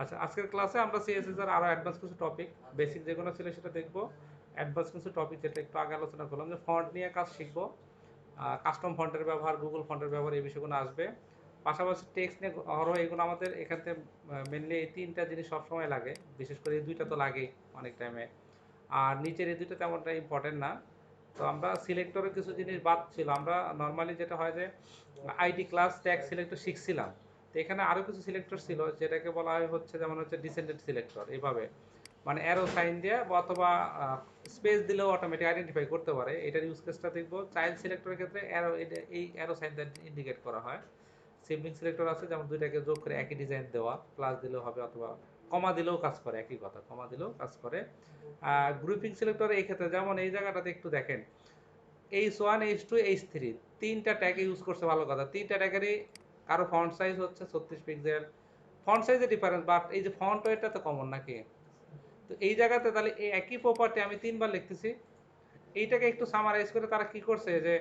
আচ্ছা, আজকের ক্লাসে আমরা সিএসএস এর আরো অ্যাডভান্স কিছু টপিক, বেসিক যেগুলো ছিল সেটা দেখবো। অ্যাডভান্স কিছু টপিক যেটা একটু আগে আলোচনা করলাম, যে ফন্ট নিয়ে কাজ শিখবো, কাস্টম ফন্টের ব্যবহার, গুগল ফন্টের ব্যবহার, এই বিষয়গুলো আসবে। পাশাপাশি টেক্সট নিয়ে আরও এগুলো আমাদের এখান থেকে মেনলি এই তিনটা জিনিস সবসময় লাগে, বিশেষ করে এই দুইটা তো লাগেই অনেক টাইমে। আর নিচের এই দুইটা তেমনটা ইম্পর্টেন্ট না। তো আমরা সিলেক্টরের কিছু জিনিস বাদ ছিল, আমরা নর্মালি যেটা হয় যে আইডি ক্লাস ট্যাগ সিলেক্টর শিখছিলাম। তো এখানে আরও কিছু সিলেক্টর ছিল যেটাকে বলা হয় হচ্ছে, যেমন হচ্ছে ডিসেন্ডেন্ট সিলেক্টর, এইভাবে মানে অ্যারো সাইন দিয়ে বা অথবা স্পেস দিলেও অটোমেটিক আইডেন্টিফাই করতে পারে। এটার ইউজ কেসটা দেখবো। চাইল্ড সিলেক্টরের ক্ষেত্রে অ্যারো, এই অ্যারো সাইন দিয়ে ইন্ডিকেট করা হয়। সিবলিং সিলেক্টর আছে, যেমন দুইটাকে যোগ করে একই ডিজাইন দেওয়া, প্লাস দিলেও হবে অথবা কমা দিলেও কাজ করে, একই কথা, কমা দিলেও কাজ করে। গ্রুপিং সিলেক্টর এই ক্ষেত্রে যেমন এই জায়গাটাতে একটু দেখেন, H1 H2 H3 তিনটা ট্যাগে ইউজ করছে, ভালো কথা। তিনটা ট্যাগেরই কারো ফন্ট সাইজ হচ্ছে 36 পিক্সেল, ফন্ট সাইজে ডিফারেন্স, বাট এই যে ফন্ট ওয়েটটা তো কমন নাকি। তো এই জায়গাতে তাহলে এই একই প্রপার্টি আমি তিনবার লিখতেছি। এইটাকে একটু সামারাইজ করে তারা কি করছে, যে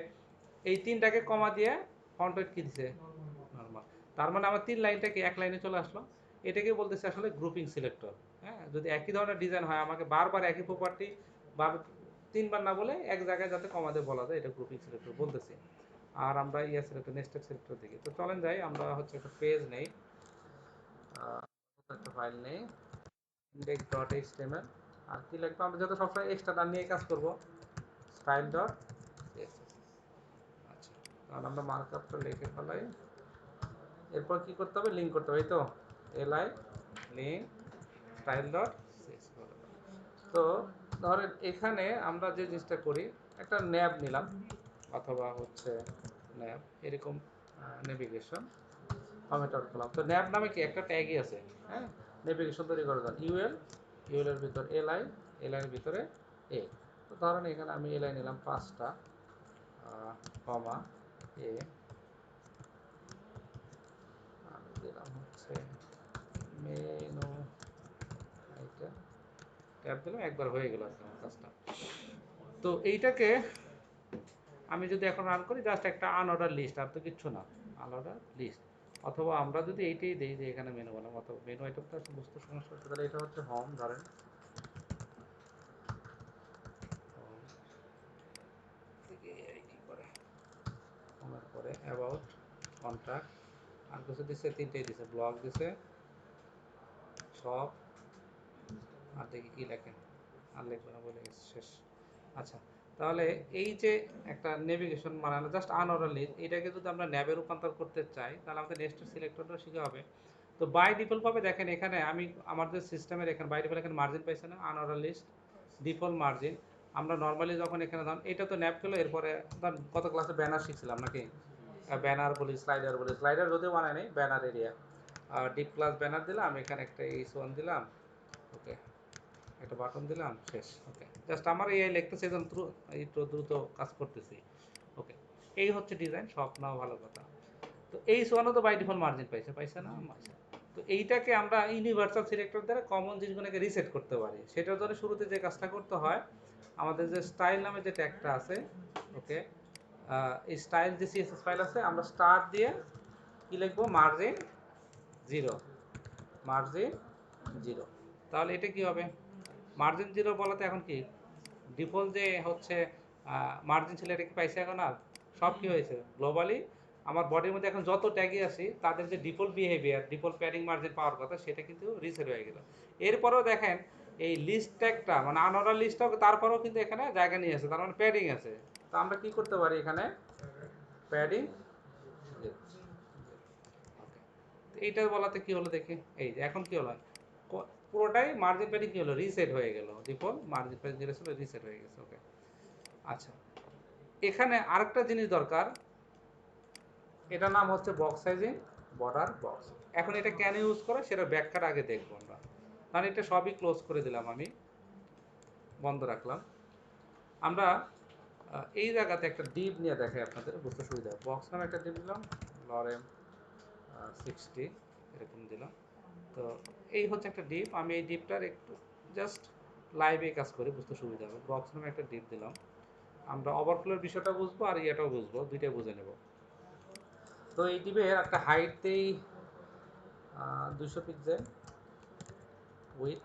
এই তিনটাকে কমা দিয়ে ফন্ট ওয়েট কি দিছে, নরমাল। তার মানে আমার তিন লাইনটাকে এক লাইনে চলে আসলো। এটাকে বলতেছে আসলে গ্রুপিং সিলেক্টর। হ্যাঁ, যদি একই ধরনের ডিজাইন হয়, আমাকে বারবার একই প্রপার্টি বা তিনবার না বলে এক জায়গায় যাতে কমা দিয়ে বলা যায়, এটা গ্রুপিং সিলেক্টর বলতেছি। আর আমরা ইয়া সিলেক্টর, নেস্টেড সিলেক্টর দেখি। তো চলেন যাই, আমরা হচ্ছে একটা পেজ নেই, একটা ফাইল নেই, ইন্ডেক্স ডট এইচটিএমএল। আর কি লিখবো, আমরা যত সবসময় এক্সট্রা নিয়ে কাজ করব, স্টাইল ডট সিএসএস। আচ্ছা, কারণ আমরা মার্কআপটা লিখে ফেলাই। এরপর কি করতে হবে, লিঙ্ক করতে হবে, এই তো LI link style dot CSS. তো ধরেন এখানে আমরা যে জিনিসটা করি, একটা ন্যাব নিলাম অথবা হচ্ছে ন্যাব, এরকম নেভিগেশন কমেন্ট করলাম। তো ন্যাব নামে কি একটা ট্যাগই আছে। হ্যাঁ, নেভিগেশন তৈরি করার জন্য ইউএল এর ভিতর এলআই, এলআই এর ভিতরে এ। তো ধরেন এখানে আমি এলআই নিলাম 5টা, কমা এ, আমি দিলাম হচ্ছে মেনু আইটেম, ট্যাব দিলাম, একবার হয়ে গেল আমার কাজটা। তো এইটাকে আমি যদি এখন রান করি, জাস্ট একটা আনঅর্ডার লিস্ট, আর তো কিচ্ছু না, আনঅর্ডার লিস্ট। অথবা আমরা যদি এইটাই দিই যে এখানে মেনু বানাবো, অথবা মেনু আইটেমটা বুঝতে সমস্যা হচ্ছে, তাহলে এটা হচ্ছে হোম, ধরেন কি করে, হোমের পরে অ্যাবাউট, কন্ট্যাক্ট, আর কিছু দিচ্ছে, তিনটেই দিচ্ছে, ব্লগ দিছে, সব, আর দেখি কি লেখে, আর লিখবে না বলে গেছে, শেষ। আচ্ছা, তাহলে এই যে একটা নেভিগেশন বানানো, জাস্ট আনঅর্ডারলি, এটাকে যদি আমরা ন্যাবে রূপান্তর করতে চাই, তাহলে আমাদের নেক্সট সিলেক্টরটা শিখে হবে। তো বাই ডিফল্ট ভাবে দেখেন এখানে আমি আমাদের সিস্টেমের এখানে বাই ডিফল্ট এখানে মার্জিন পাইছে না, আনঅর্ডার লিস্ট ডিফল্ট মার্জিন। আমরা নর্মালি যখন এখানে ধরুন এটা তো ন্যাপ পেলো, এরপরে ধরুন কত ক্লাসে ব্যানার শিখছিলাম নাকি, ব্যানার বলি, স্লাইডার বলি, স্লাইডার যদিও বানায় নেই, banner area, deep class banner দিলাম, এখানে একটা H1 দিলাম, ওকে, একটা বাটন দিলাম, শেষ। ওকে, জাস্ট আমার এই লিখতেছে, একদম এই দ্রুত কাজ করতেছি। ওকে, এই হচ্ছে ডিজাইন, সব নাও ভালো কথা। তো এই সোয়ানো তো বাই ডিফল্ট মার্জিন পাইছে, পাইছে না, আচ্ছা। তো এইটাকে আমরা ইউনিভার্সাল সিলেক্টর দ্বারা কমন জিনিসগুলোকে রিসেট করতে পারি। সেটার জন্য শুরুতে যে কাজটা করতে হয়, আমাদের যে স্টাইল নামে যে ট্যাগটা আছে, ওকে, এই স্টাইল যে সিএসএস ফাইল আছে, আমরা স্টার্ট দিয়ে কি লিখবো, মার্জিন 0, মার্জিন 0। তাহলে এটা কি হবে, মার্জিন 0 বলাতে এখন কি ডিফল্ট যে হচ্ছে মার্জিন ছিল, এটা কি পাইছে এখন? আর সব কি হয়েছে, গ্লোবালি আমার বডির মধ্যে এখন যত ট্যাগে আসি, তাদের যে default behaviour, default padding margin পাওয়ার কথা, সেটা কিন্তু রিসেট হয়ে গেল। এরপরেও দেখেন এই লিস্ট ট্যাগটা, মানে আনঅর্ডার লিস্টটাও তারপরেও কিন্তু এখানে জায়গা নিয়ে আছে, তার মানে প্যাডিং আছে। তো আমরা কি করতে পারি এখানে, প্যাডিং, এইটার বলাতে কি হলো দেখি, এই যে এখন কি হলো, পুরোটাই মার্জিন প্যাডিং কি হলো, রিসেট হয়ে গেল, ডিফল্ট মার্জিন প্যাডিং যেটা ছিল রিসেট হয়ে গেছে। ওকে, আচ্ছা, এখানে আরেকটা জিনিস দরকার, এটার নাম হচ্ছে বক্স সাইজিং, বর্ডার বক্স। এখন এটা কেন ইউজ করে সেটা ব্যাখ্যাটা আগে দেখবো আমরা। কারণ এটা সবই ক্লোজ করে দিলাম, আমি বন্ধ রাখলাম। আমরা এই জায়গাতে একটা ডিপ নিয়ে দেখাই আপনাদের বুঝতে সুবিধা। বক্স নামে একটা ডিপ দিলাম, লরেম 60 এরকম দিলাম। তো এই হচ্ছে একটা ডিপ, আমি এই ডিপটার একটু জাস্ট লাইভে কাজ করে বুঝতে সুবিধা হবে। বক্স নামে একটা ডিপ দিলাম, আমরা ওভারফ্লোর বিষয়টা বুঝবো আর ইয়েটাও বুঝবো, দুইটাই বুঝে নেব। তো এই ডিপের একটা হাইট দেই 200 pixel, with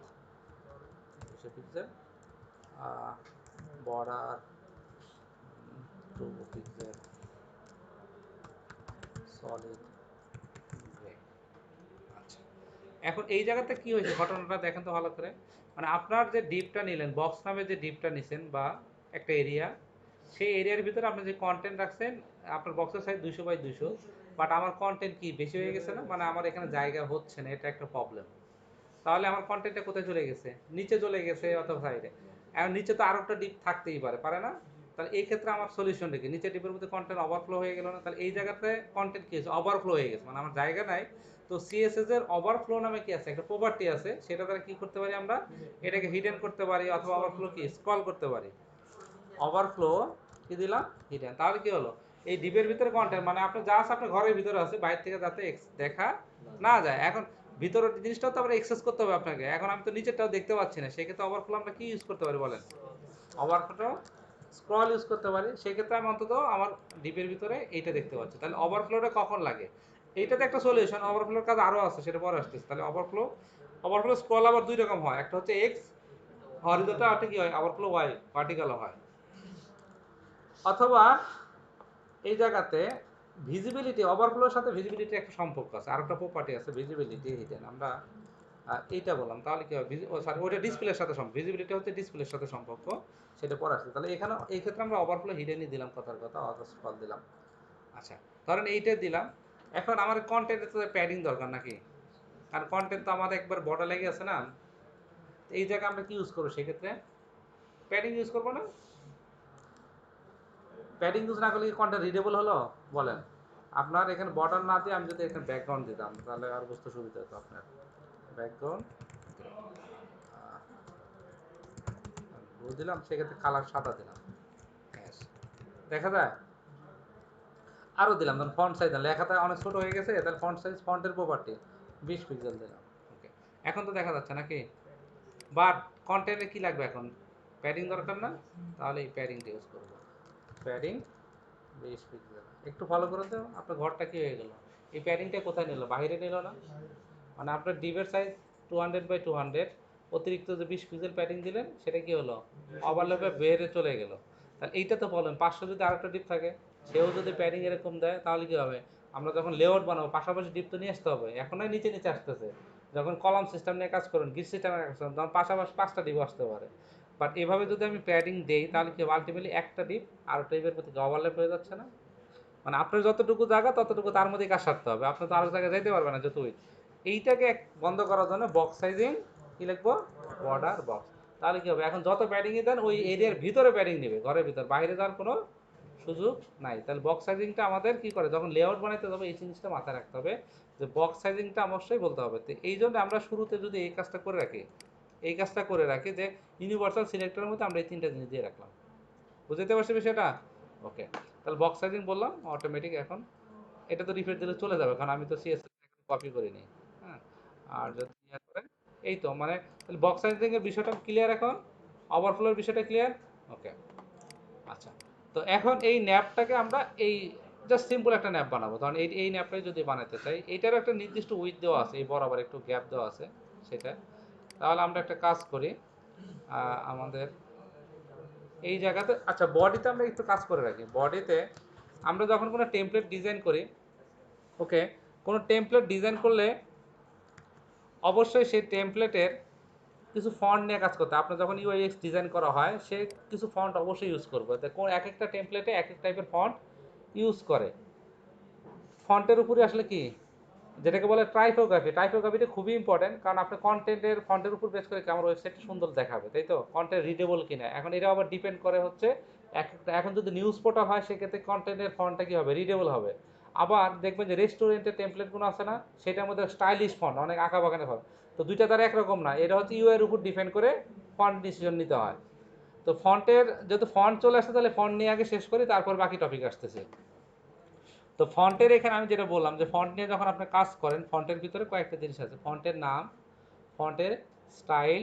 200 pixel, border 2 pixel, solid grey. আচ্ছা, এখন এই জায়গাতে কি হয়েছে ঘটনাটা দেখেন তো ভালো করে। মানে আপনার যে ডিপটা নিলেন, বক্স নামে যে ডিপটা নিছেন বা একটা এরিয়া, সেই এরিয়ার ভিতরে আপনি যে কন্টেন্ট রাখছেন, আপনার বক্সের সাইজ 200 বাই 200, বাট আমার কন্টেন্ট কি বেশি হয়ে গেছে না, মানে আমার এখানে জায়গা হচ্ছে না, এটা একটা প্রবলেম। তাহলে আমার কন্টেন্টটা কোথায় চলে গেছে, নিচে চলে গেছে অথবা সাইডে। এখন নিচে তো আরো একটা ডিপ থাকতেই পারে, পারে না? তাহলে এই ক্ষেত্রে আমার সলিউশনটা কি, নিচে ডিপের মধ্যে কন্টেন্ট ওভারফ্লো হয়ে গেল না, তাহলে এই জায়গাতে কন্টেন্ট কি হয়েছে, ওভারফ্লো হয়ে গেছে, মানে আমার জায়গা নাই। তো সিএসএস এর ওভারফ্লো নামে কি আছে, একটা প্রপার্টি আছে, সেটা দ্বারা কি করতে পারি আমরা, এটাকে হিডেন করতে পারি, অথবা ওভারফ্লো কি স্ক্রল করতে পারি। ওভারফ্লো কি দিলাম, হিডেন। তাহলে কি হলো, এই ডিপের ভিতরে কন্টেন্ট মানে আপনি জাস্ট আপনার ঘরের ভিতরে আছে, বাইরে থেকে যাতে দেখা না যায়। এখন ভিতরের জিনিসটাও তো আমরা এক্সেস করতে হবে আপনাকে, এখন আমি তো নিচেরটাও দেখতে পাচ্ছি না, সেক্ষেত্রে ওভারফ্লো আমরা কি ইউজ করতে পারি বলেন, ওভারফ্লো স্ক্রল ইউজ করতে পারি। সেক্ষেত্রে আমি অন্তত আমার ডিপের ভিতরে এইটা দেখতে পাচ্ছি। তাহলে ওভারফ্লোটা কখন লাগে, এইটাতে একটা সলিউশন, ওভারফ্লোর কাজ আরও আছে, সেটা পরে আসতেছে। তাহলে ওভারফ্লো স্ক্রল আবার দুই রকম হয়, একটা হচ্ছে এক্স হরিজন্টাল, একটা কি হয় ওভারফ্লো ওয়াই ভার্টিক্যাল হয়। অথবা এই জায়গাতে ভিজিবিলিটি, ওভারফ্লোর সাথে ভিজিবিলিটির একটা সম্পর্ক আছে, আর একটা প্রপার্টি আছে ভিজিবিলিটি হিডেন, আমরা এইটা বললাম। তাহলে কি হবে, সরি ওইটা ডিসপ্লের সাথে সম্পর্ক, ভিজিবিলিটি হচ্ছে ডিসপ্লের সাথে সম্পর্ক, সেটা পরে আসছে। তাহলে এখানে এই ক্ষেত্রে আমরা ওভারফ্লো হিডেনই দিলাম, কথার কথা অথবা স্ক্রল দিলাম। আচ্ছা, ধরেন এইটা দিলাম। এখন আমার কন্টেন্টের তো প্যাডিং দরকার নাকি, কারণ কন্টেন্ট তো আমার একবার বর্ডার লেগে আছে না। এই জায়গায় আমরা কি ইউজ করবো সেক্ষেত্রে, প্যাডিং ইউজ করবো না? প্যাডিং ইউজ না করলে কি কন্টেন্ট রিডেবল হলো বলেন? আপনার এখানে বর্ডার না দিয়ে আমি যদি এখানে ব্যাকগ্রাউন্ড দিতাম, তাহলে আর বুঝতে সুবিধা হতো আপনার। ব্যাকগ্রাউন্ড ব্লু দিলাম, সেক্ষেত্রে কালার সাদা দিলাম, দেখা যায়। আরও দিলাম, ধরুন ফন্ট সাইজ, লেখাটা অনেক ছোট হয়ে গেছে, তাহলে ফন্ট সাইজ, ফন্টের প্রপার্টি 20 পিক্সেল দিলাম। ওকে, এখন তো দেখা যাচ্ছে নাকি, বাট কন্টেন্টে কি লাগবে এখন, প্যাডিং দরকার না? তাহলে এই প্যাডিংটা ইউজ করবো, প্যাডিং 20 পিক্সেল। একটু ফলো করে তো, আপনার ঘরটা কি হয়ে গেল, এই প্যাডিংটা কোথায় নিল, বাইরে নিল না? মানে আপনার ডিপের সাইজ 200 বাই 200, অতিরিক্ত যে 20 পিক্সেল প্যাডিং দিলেন, সেটা কি হলো, ওভারল্যাপে বেড়ে চলে গেল। তাহলে এইটা তো বলেন 500 যদি আরেকটা ডিপ থাকে, সেও যদি প্যাডিং এরকম দেয়, তাহলে কি হবে, আমরা যখন লেআউট বানাবো পাশাপাশি ডিপ তো নিয়ে আসতে হবে, এখনই নিচে নিচে আসতেছে। যখন কলাম সিস্টেম নিয়ে কাজ করুন, গ্রিড সিস্টেম নিয়ে কাজ করুন, তখন পাশাপাশি 5টা ডিপ আসতে পারে। বাট এভাবে যদি আমি প্যাডিং দেই, তাহলে কি আলটিমেটলি একটা ডিপ আর ডিপের প্রতি ওভারল্যাপ হয়ে যাচ্ছে না? মানে আপনার যতটুকু জায়গা ততটুকু তার মধ্যেই কাজ সারতে হবে, আপনি তো আরো জায়গায় যাইতে পারবেন না যতই। এইটাকে বন্ধ করার জন্য বক্স সাইজিং কি লিখবো, বর্ডার বক্স। তাহলে কি হবে, এখন যত প্যাডিংই দেন ওই এরিয়ার ভিতরে প্যাডিং নেবে, ঘরের ভিতর, বাইরে যাওয়ার কোনো সুযোগ নাই। তাহলে বক্স সাইজিংটা আমাদের কি করে, যখন লেআউট বানাইতে যাবে এই জিনিসটা মাথায় রাখতে হবে, যে বক্স সাইজিংটা অবশ্যই বলতে হবে। তো এই জন্য আমরা শুরুতে যদি এই কাজটা করে রাখি, এই কাজটা করে রাখি যে ইউনিভার্সাল সিলেক্টরের মধ্যে আমরা এই 3টা জিনিস দিয়ে রাখলাম। বুঝতে পারছি বিষয়টা? ওকে, তাহলে বক্স সাইজিং বললাম অটোমেটিক। এখন এটা তো রিফ্রেশ দিলে চলে যাবে, কারণ আমি তো সিএসএস কপি করিনি। হ্যাঁ, আর যদি ইয়ে করে, এই তো মানে, তাহলে বক্স সাইজিং এর বিষয়টা ক্লিয়ার এখন, ওভারফ্লোর বিষয়টা ক্লিয়ার। ওকে, আচ্ছা। তো এখন এই ন্যাপটাকে আমরা এই জাস্ট সিম্পল একটা ন্যাপ বানাবো। ধরুন এই ন্যাপটাই যদি বানাতে চাই, এইটারও একটা নির্দিষ্ট উইথ দেওয়া আছে, এই বরাবর একটু গ্যাপ দেওয়া আছে সেটা। তাহলে আমরা একটা কাজ করি, আমাদের এই জায়গাতে, আচ্ছা বডিতে আমরা একটু কাজ করে রাখি। বডিতে আমরা যখন কোনো টেমপ্লেট ডিজাইন করি, ওকে, কোনো টেমপ্লেট ডিজাইন করলে অবশ্যই সেই টেমপ্লেটের কিছু ফন্ট নিয়ে কাজ করতে হয়। আপনার যখন ইউআইএক্স ডিজাইন করা হয়, সে কিছু ফন্ট অবশ্যই ইউজ করবে। এক একটা টেমপ্লেটে এক এক টাইপের ফন্ট ইউজ করে। ফন্টের উপরে আসলে কি, যেটাকে বলে টাইপোগ্রাফি, টাইপোগ্রাফিটা খুবই ইম্পর্টেন্ট, কারণ আপনি কন্টেন্টের ফন্টের উপর বেস করে কি আমার ওয়েবসাইটটা সুন্দর দেখাবে, তাই তো, কন্টেন্ট রিডেবল কিনা। এখন এটা আবার ডিপেন্ড করে হচ্ছে এখন যদি নিউজ পোর্টাল হয়, সেক্ষেত্রে কন্টেন্টের ফন্টটা কি হবে, রিডেবল হবে। আবার দেখবেন যে রেস্টুরেন্টের টেমপ্লেটগুলো আছে না, সেটার মধ্যে স্টাইলিশ ফন্ট, অনেক আঁকা বাঁকানো হয়। তো দুইটা তার একরকম না, এটা হচ্ছে ইউ এর উপর ডিপেন্ড করে ফন্ট ডিসিশন নিতে হয়। তো ফন্টের যেহেতু ফন্ট চলে আসছে, তাহলে ফন্ট নিয়ে আগে শেষ করি, তারপর বাকি টপিক আসতেছে। তো ফন্টের এখানে আমি যেটা বললাম, যে ফন্ট নিয়ে যখন আপনি কাজ করেন, ফন্টের ভিতরে কয়েকটা জিনিস আছে, ফন্টের নাম, ফন্টের স্টাইল,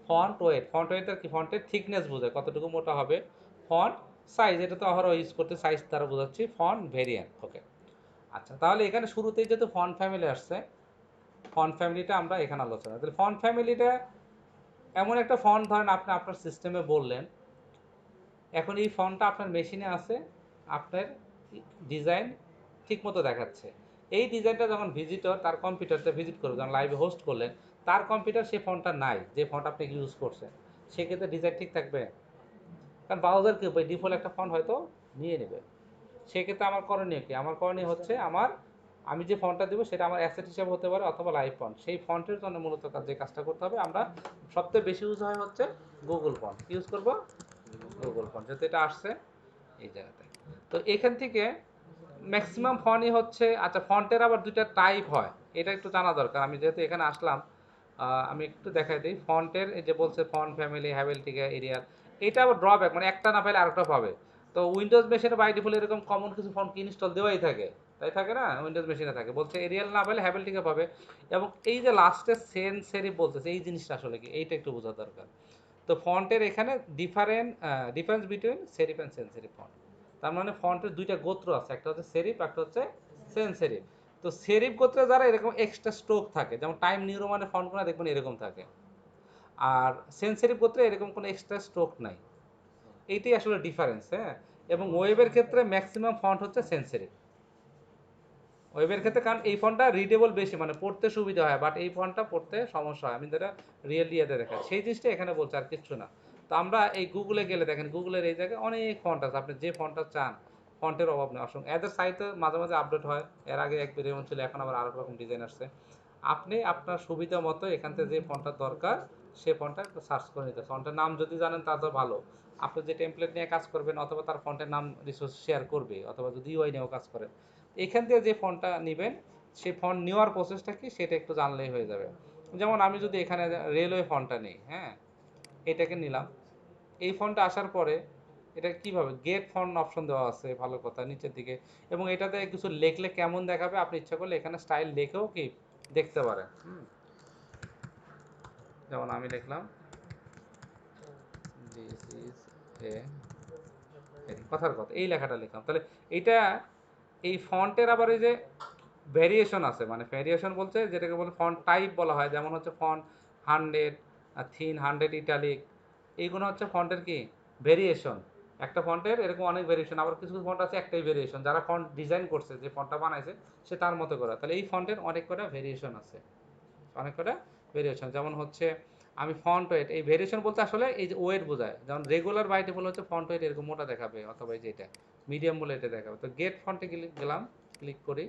ফন্ট ওয়েট। ফন্ট ওয়েটটা কি, ফন্টের থিকনেস বোঝায় কতটুকু মোটা হবে। ফন্ট সাইজ, এটা তো আবারও ইউজ করতে সাইজ দ্বারা বোঝাচ্ছি। Font variant. ওকে, আচ্ছা, তাহলে এখানে শুরুতেই যেহেতু ফন্ট ফ্যামিলি আসছে, ফন্ট ফ্যামিলিটা আমরা এখানে আলোচনা, তাহলে ফন্ট ফ্যামিলিটা এমন একটা ফন্ট ধরেন আপনি আপনার সিস্টেমে বললেন, এখন এই ফন্টটা আপনার মেশিনে আছে, আপনার ডিজাইন ঠিকমতো দেখাচ্ছে, এই ডিজাইনটা যখন ভিজিটর তার কম্পিউটারটা ভিজিট করবে, যখন লাইভে হোস্ট করলেন তার কম্পিউটার সেই ফন্টটা নাই, যে ফন্ট আপনি ইউজ করছেন, সেক্ষেত্রে ডিজাইন ঠিক থাকবে? কারণ ব্রাউজার কি ডিফল্ট একটা ফন্ট হয়তো নিয়ে নেবে। সেক্ষেত্রে আমার করণীয় কি? আমার করণীয় হচ্ছে আমি যে ফন্টটা দেবো সেটা আমার অ্যাসেট হিসাবে হতে পারে অথবা লাইভ ফন্ট। সেই ফন্টের জন্য মূলত যে কাজটা করতে হবে, আমরা সবচেয়ে বেশি ইউজ হয় হচ্ছে গুগল ফন্ট ইউজ করব, গুগল ফন্ট যেহেতু এটা আসছে এই জায়গাতে। তো এখান থেকে ম্যাক্সিমাম ফন্টই হচ্ছে, আচ্ছা ফন্টের আবার দুইটা টাইপ হয়, এটা একটু জানা দরকার। আমি যেহেতু এখানে আসলাম, আমি একটু দেখাই দিই ফন্টের, এই যে বলছে ফন্ট ফ্যামিলি হ্যাভেলটিকা এরিয়াল, এটা আবার ড্রব্যাক, মানে একটা না পাইলে আরেকটা পাবে। তো উইন্ডোজ মেশিনে বাই ডিফল্ট এরকম কমন কিছু ফন্ট ইনস্টল দেওয়াই থাকে, তাই থাকে না? উইন্ডোজ মেশিনে থাকে, বলছে এরিয়াল না পাইলে হ্যাভেলটিকা পাবে। এবং এই যে লাস্টে সেন্স সেরিফ বলতেছে, এই জিনিসটা আসলে কি, এইটা একটু বোঝা দরকার। তো ফন্টের এখানে difference between serif and sense serif font, তার মানে ফন্টের দুইটা গোত্র আছে, একটা হচ্ছে সেরিফ, একটা হচ্ছে সেন্স সেরিফ। তো সেরিফ গোত্রে যারা এরকম এক্সট্রা স্ট্রোক থাকে, যেমন টাইম নিউ রোমানের ফন্টগুলো দেখবেন এরকম থাকে, আর সেন্স সেরিফ গোত্রে এরকম কোনো এক্সট্রা স্ট্রোক নাই। এইটাই আসলে ডিফারেন্স, হ্যাঁ। এবং ওয়েবের ক্ষেত্রে ম্যাক্সিমাম ফন্ট হচ্ছে সেন্স সেরিফ, ওয়েবের ক্ষেত্রে, কারণ এই ফন্টটা রিডেবল বেশি, মানে পড়তে সুবিধা হয়, বাট এই ফন্টটা পড়তে সমস্যা হয়। আমি যেটা রিয়েলি এতে দেখা সেই জিনিসটা এখানে বলছে, আর কিচ্ছু না। তো আমরা এই গুগলে গেলে দেখেন, গুগলের এই জায়গায় অনেক ফন্ট আছে, আপনি যে ফন্টটা চান, ফন্টের অভাব নেই, অসংখ্য। এদের সাইটে মাঝে মাঝে আপডেট হয়, এর আগে এক ভিডিও ছিল, এখন আবার আরো রকম ডিজাইন আসছে। আপনি আপনার সুবিধা মতো এখান থেকে যে ফন্টটা দরকার সে ফন্টটা একটু সার্চ করে নিতে, ফন্টের নাম যদি জানেন তা তো ভালো। আপনি যে টেমপ্লেট নিয়ে কাজ করবেন, অথবা তার ফন্টের নাম রিসোর্স শেয়ার করবে, অথবা যদি ইউআই নিয়েও কাজ করে, এখান থেকে যে ফন্টটা নেবেন সেই ফন্ট নেওয়ার প্রসেসটা কি সেটা একটু জানলেই হয়ে যাবে। যেমন আমি যদি এখানে রেলওয়ে ফন্টটা নিই, হ্যাঁ, এটাকে নিলাম, এই ফন্টটা আসার পরে এটা কিভাবে গেট ফন্ট অপশন দেওয়া আছে, ভালো কথা, নিচের দিকে। এবং এটাতে কিছু লেখলে কেমন দেখাবে, আপনি ইচ্ছা করলে এখানে স্টাইল লেখেও কি দেখতে পারেন। যেমন আমি লিখলাম দিস ইজ এ, কথার কথা এই লেখাটা লিখলাম, তাহলে এইটা এই ফন্টের আবার এই যে ভ্যারিয়েশন আছে, মানে ভ্যারিয়েশন বলতে যেটাকে বলে ফন্ট টাইপ বলা হয়, যেমন হচ্ছে ফন্ট 100, থিন, 100 ইটালিক, এইগুলো হচ্ছে ফন্টের কি ভেরিয়েশন। একটা ফন্টের এরকম অনেক ভেরিয়েশন, আবার কিছু কিছু ফন্ট আছে একটাই ভেরিয়েশন, যারা ফন্ট ডিজাইন করছে, যে ফন্টটা বানাইছে সে তার মতো করে। তাহলে এই ফন্টের অনেক কটা ভেরিয়েশন আছে, অনেক কটা ভেরিয়েশন। যেমন হচ্ছে আমি ফন্ট ওয়েট, এই ভেরিয়েশন বলতে আসলে এই যে ওয়েট বোঝায়, যেমন রেগুলার বাই ডিফল্ট হচ্ছে ফন্ট ওয়েট এরকম মোটা দেখাবে, অথবা এই যে এটা মিডিয়াম বলে এটা দেখাবে। তো গেট ফন্টে গেলাম, ক্লিক করি,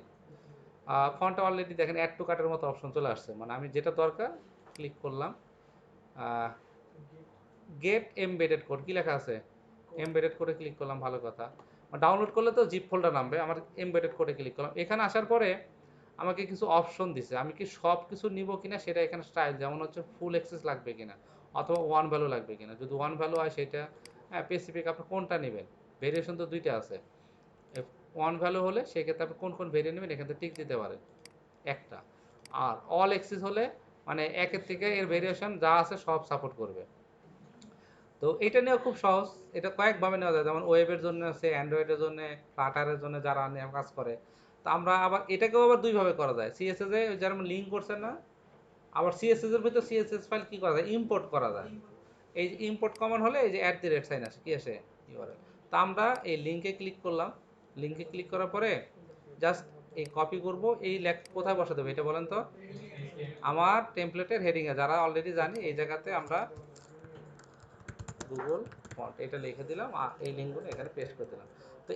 ফন্টে অলরেডি দেখেন অ্যাড টু কার্টের মতো অপশন চলে আসছে, মানে আমি যেটা দরকার ক্লিক করলাম, গেট এমবেডেড কোড কি লেখা আছে, এমবেডেড কোডে ক্লিক করলাম, ভালো কথা। ডাউনলোড করলে তো জিপ ফোল্ডার নামবে, আমার এমবেডেড কোডে ক্লিক করলাম। এখানে আসার পরে আমাকে কিছু অপশন দিছে, আমি কি সব কিছু নিব কিনা সেটা এখানে স্টাইল, যেমন হচ্ছে ফুল অ্যাক্সেস লাগবে কিনা, অথবা ওয়ান ভ্যালু লাগবে কিনা। যদি ওয়ান ভ্যালু হয় সেটা, হ্যাঁ, স্পেসিফিক আপনি কোনটা নেবেন, ভেরিয়েশন তো দুইটা আছে। ওয়ান ভ্যালু হলে সেক্ষেত্রে আপনি কোন কোন ভেরিয়েন্ট নেবেন এখান থেকে টিক দিতে পারেন একটা। আর অল অ্যাক্সেস হলে মানে একের থেকে এর ভেরিয়েশন যা আছে সব সাপোর্ট করবে। তো এটা নিয়েও খুব সহজ, এটা কয়েকভাবে নেওয়া যায়, যেমন ওয়েবের জন্য আছে, অ্যান্ড্রয়েডের জন্য, ফ্লাটারের জন্য যারা নিয়ে কাজ করে। তো আমরা আবার এটাকেও আবার দুইভাবে করা যায়, সিএসএস এ যেমন লিঙ্ক করছেন না, আবার সিএসএস এর ভিতর সিএসএস ফাইল কি করা যায়, ইম্পোর্ট করা যায়। এই যে ইম্পোর্ট কমন হলে এই যে অ্যাট দি রেট সাইন আসে, কি আসে ইউআরএল। তো আমরা এই লিঙ্কে ক্লিক করলাম, লিঙ্কে ক্লিক করার পরে জাস্ট এই কপি করব, এই লেখ কোথায় বসা দেবো এটা বলেন তো, আমার টেমপ্লেটের হেডিংয়ে, যারা অলরেডি জানি এই জায়গাতে আমরা গুগল ফন্ট এটা লিখে দিলাম, আর এই লিঙ্কগুলো এখানে পেস্ট করে দিলাম। তো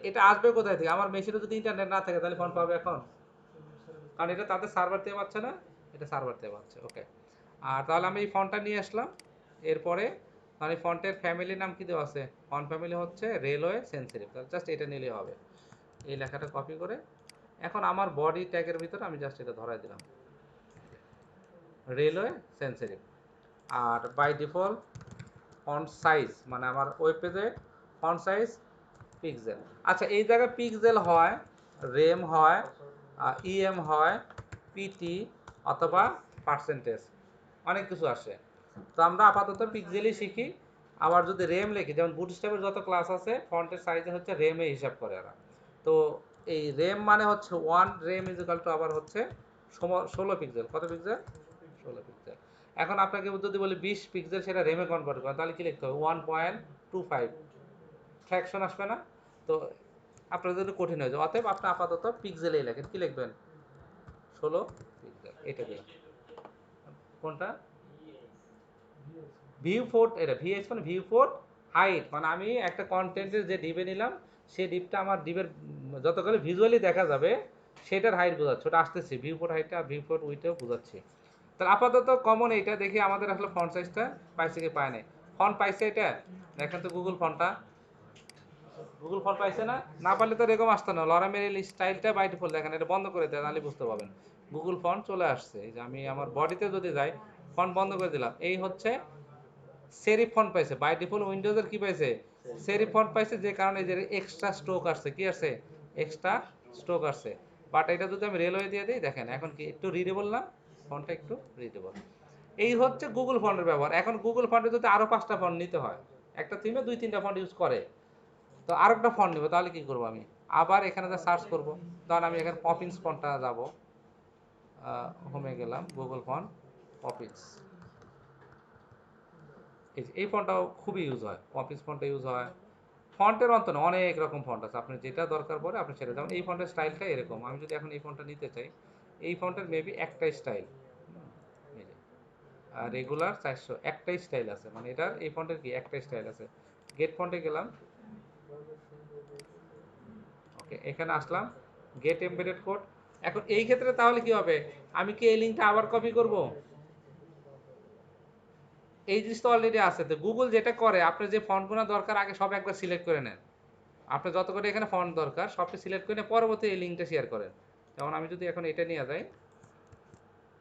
এটা আসবে কোথায় থেকে, আমার মেশিনে যদি ইন্টারনেট না থাকে তাহলে ফন্ট পাবে এখন, কারণ এটা তাদের সার্ভার থেকে পাচ্ছে না, এটা সার্ভার থেকে পাচ্ছে। ওকে, আর তাহলে আমি এই ফন্টটা নিয়ে আসলাম। এরপরে মানে ফন্টের ফ্যামিলি নাম কি দেওয়া আছে, ফন্ট ফ্যামিলি হচ্ছে রেলওয়ে সেন্সিটিভ, তাহলে জাস্ট এটা নিলেই হবে। এই লেখাটা কপি করে এখন আমার বডি ট্যাগের ভিতরে আমি জাস্ট এটা ধরাই দিলাম, রেলওয়ে সেন্সিটিভ। আর বাই ডিফল্ট ফন্ট সাইজ, মানে আমার ওয়েব পেজে ফন্ট সাইজ পিক্সেল। আচ্ছা, এই জায়গায় পিক্সেল হয়, রেম হয়, ইএম হয়, পিটি, অথবা পার্সেন্টেজ, অনেক কিছু আসে। তো আমরা আপাতত পিক্সেলই শিখি। আবার যদি রেম লিখি, যেমন বুটস্ট্র্যাপের যত ক্লাস আছে ফন্টের সাইজে হচ্ছে রেমে হিসাব করে এরা। তো এই রেম মানে হচ্ছে one rem is equal to আবার হচ্ছে 16 পিক্সেল। কত পিক্সেল? 16 পিক্সেল। এখন আপনাকে যদি বলি 20 পিক্সেল, সেটা রেমে কনভার্ট করেন, তাহলে কি লিখতে হবে? 1.25 ফ্র্যাকশন আসবে না? তো আপনার জন্য কঠিন হয়ে যায়। অতএব আপনি আপাতত পিক্সেলেই লেখেন। কি লিখবেন? 16 পিক্সেল, এটা দিলাম। কোনটা? ভিউ ফোর্ট, এটা ভিএইচ মানে ভিউ ফোর্ট হাইট, মানে আমি একটা কন্টেন্টের যে ডিবে নিলাম, সেই ডিপটা আমার ডিবের যতগুলো ভিজুয়ালি দেখা যাবে সেটার হাইট বোঝাচ্ছে, ওটা আসতেছে ভিউ ফোর্ট হাইটটা, ভিউ ফোর্ট উইথটাও বোঝাচ্ছে। তাহলে আপাতত কমন এইটা দেখি আমাদের আসলে ফন্ট সাইজটা পাইছে কি পায় নাই। ফন্ট পাইছে এটা, দেখেন তো গুগল ফন্টটা, গুগল ফন্ট পাইছে না? না পারলে তো এরকম আসতো না, লরামের স্টাইলটা বাই ডিফল্ট দেখেন, এটা বন্ধ করে দেন, তাহলে বুঝতে পারবেন গুগল ফন্ট চলে আসছে। এই যে আমি আমার বডিতে যদি যাই, ফন্ট বন্ধ করে দিলাম, এই হচ্ছে সেরিফ ফন্ট পাইছে। বাই ডিফল্ট উইন্ডোজের কি পাইছে? সেরিফ ফন্ট পাইছে, যে কারণে যে এক্সট্রা স্ট্রোক আসছে। কি আসছে? এক্সট্রা স্ট্রোক আসছে। বাট এটা যদি আমি রেলওয়ে দিয়ে দিই, দেখেন এখন কি একটু রিডেবল না? ফন্টটা একটু রিডেবল। এই হচ্ছে গুগল ফন্টের ব্যবহার। এখন গুগল ফন্টে যদি আরো 5টা ফন্ট নিতে হয়, একটা থিমে 2-3টা ফন্ট ইউজ করে, তো আরেকটা ফন্ট নেবো, তাহলে কি করবো? আমি আবার এখানে যা সার্চ করবো, তখন আমি এখানে পপিন্স ফন্টটা যাবো, হোমে গেলাম, গুগল ফন্ট পপিন্স। এই ফন্টটাও খুবই ইউজ হয়, পপিন্স ফন্টটা ইউজ হয়। ফন্টের অন্ত না, অনেক রকম ফন্ট আছে, আপনার যেটা দরকার পড়ে আপনি সেটা। যেমন এই ফন্টের স্টাইলটা এরকম, আমি যদি এখন এই ফন্টটা নিতে চাই, এই ফন্টের মেবি একটাই স্টাইল, এই যে রেগুলার 400, একটাই স্টাইল আছে, মানে এটার এই ফন্টের কি একটাই স্টাইল আছে। গেট ফন্টে গেলাম, ওকে, এখানে আসলাম, গেট এমবেডেড কোড। এখন এই ক্ষেত্রে তাহলে কি হবে? আমি কি এই লিঙ্কটা আবার কপি করব? এই জিনিস তো অলরেডি আছে। তো গুগল যেটা করে, আপনার যে ফন্টগুলো দরকার আগে সব একবার সিলেক্ট করে নেন। আপনার যত করে এখানে ফন্ট দরকার সবটি সিলেক্ট করে পরবর্তী এই লিঙ্কটা শেয়ার করেন। যেমন আমি যদি এখন এটা নিয়ে যাই,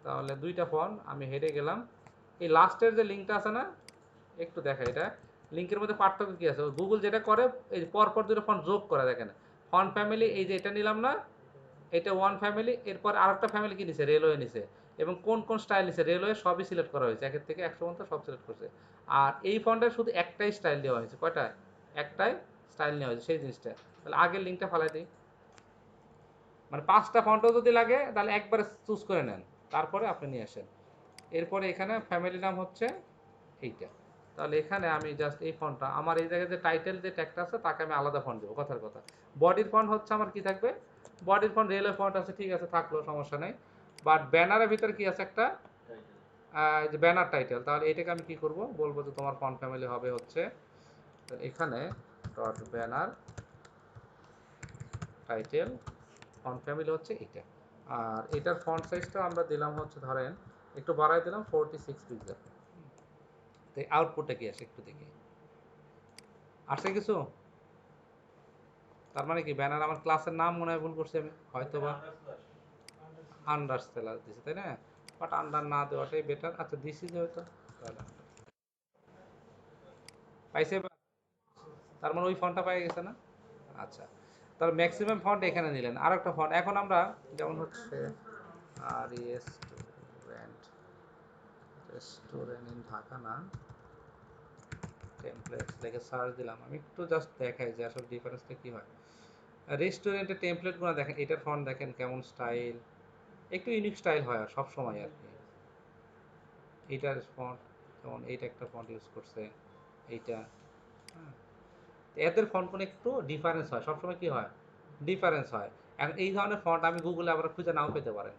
তাহলে 2টা ফন্ট, আমি হেডে গেলাম, এই লাস্টের যে লিঙ্কটা আছে না, একটু দেখা, এটা লিঙ্কের মধ্যে পার্থক্য কি আছে? গুগল যেটা করে, এই পরপর 2টা ফন্ট যোগ করে, দেখেন ফন্ট ফ্যামিলি, এই যে এটা নিলাম না, এটা ওয়ান ফ্যামিলি, এরপর আরেকটা ফ্যামিলি কি নিছে? রেলওয়ে নিছে। এবং কোন কোন স্টাইল নিছে রেলওয়ে সবই সিলেক্ট করা হয়েছে, একের থেকে 100 পর্যন্ত সব সিলেক্ট করছে। আর এই ফন্টের শুধু একটাই স্টাইল দেওয়া হয়েছে। কয়টা? একটাই স্টাইল নেওয়া হয়েছে, সেই জিনিসটা। তাহলে আগের লিঙ্কটা ফালাই দিই, মানে 5টা ফন্টও যদি লাগে তাহলে একবারে চুজ করে নেন, তারপরে আপনি নিয়ে আসেন। এরপরে এখানে ফ্যামিলি নাম হচ্ছে এইটা। তাহলে এখানে আমি জাস্ট এই ফন্টটা, আমার এই জায়গায় যে টাইটেল যে ট্যাগটা আছে তাকে আমি আলাদা ফন্ট দেবো, কথার কথা। বডির ফন্ট হচ্ছে আমার কি থাকবে? বডির ফন্ট রেলওয়ে ফন্ট আছে, ঠিক আছে, থাকলো, সমস্যা নেই। বাট ব্যানারের ভিতরে কি আছে? একটা যে ব্যানার টাইটেল, তাহলে এটাকে আমি কি করব? বলবো যে তোমার ফন্ট ফ্যামিলি হবে হচ্ছে এখানে dot banner title, font family হচ্ছে এটা। আর এটার ফন্ট সাইজটা আমরা দিলাম হচ্ছে, ধরেন একটু বাড়াই দিলাম 46 পিক্সেল। তো আউটপুটটা কি আসে একটু দেখি, আসে কিছু? তার মানে কি ব্যানার, আমার ক্লাসের নাম মনে হয় ভুল করছি আমি, হয়তো বা আন্ডার স্পেলার দিছি, তাই না? বাট আন্ডার না দেওয়াটাই বেটার। আচ্ছা দিছি যেহেতু, তাহলে পাইছে, তার মানে ওই ফন্টটা পাই গেছে না? আচ্ছা, তাহলে ম্যাক্সিমাম ফন্ট এখানে নিলেন। আর একটা ফন্ট এখন আমরা, যেমন হচ্ছে রেস্টুরেন্ট, রেস্টুরেন্ট ইন ঢাকা না, টেমপ্লেটস লিখে সার্চ দিলাম, আমি একটু জাস্ট দেখাই যে আসলে ডিফারেন্সটা কি হয়। রেস্টুরেন্টের টেমপ্লেটগুলো দেখেন, এটার ফন্ট দেখেন কেমন স্টাইল, একটু ইউনিক স্টাইল হয় আর সব সময় আর কি। এইটার ফন্ট, যেমন এইটা একটা ফন্ট ইউজ করছে, এইটা, হ্যাঁ, এদের ফন্টগুলো একটু ডিফারেন্স হয়, সবসময় কি হয়? ডিফারেন্স হয়। এখন এই ধরনের ফন্ট আমি গুগলে আবার খুঁজে নাও পেতে পারেন,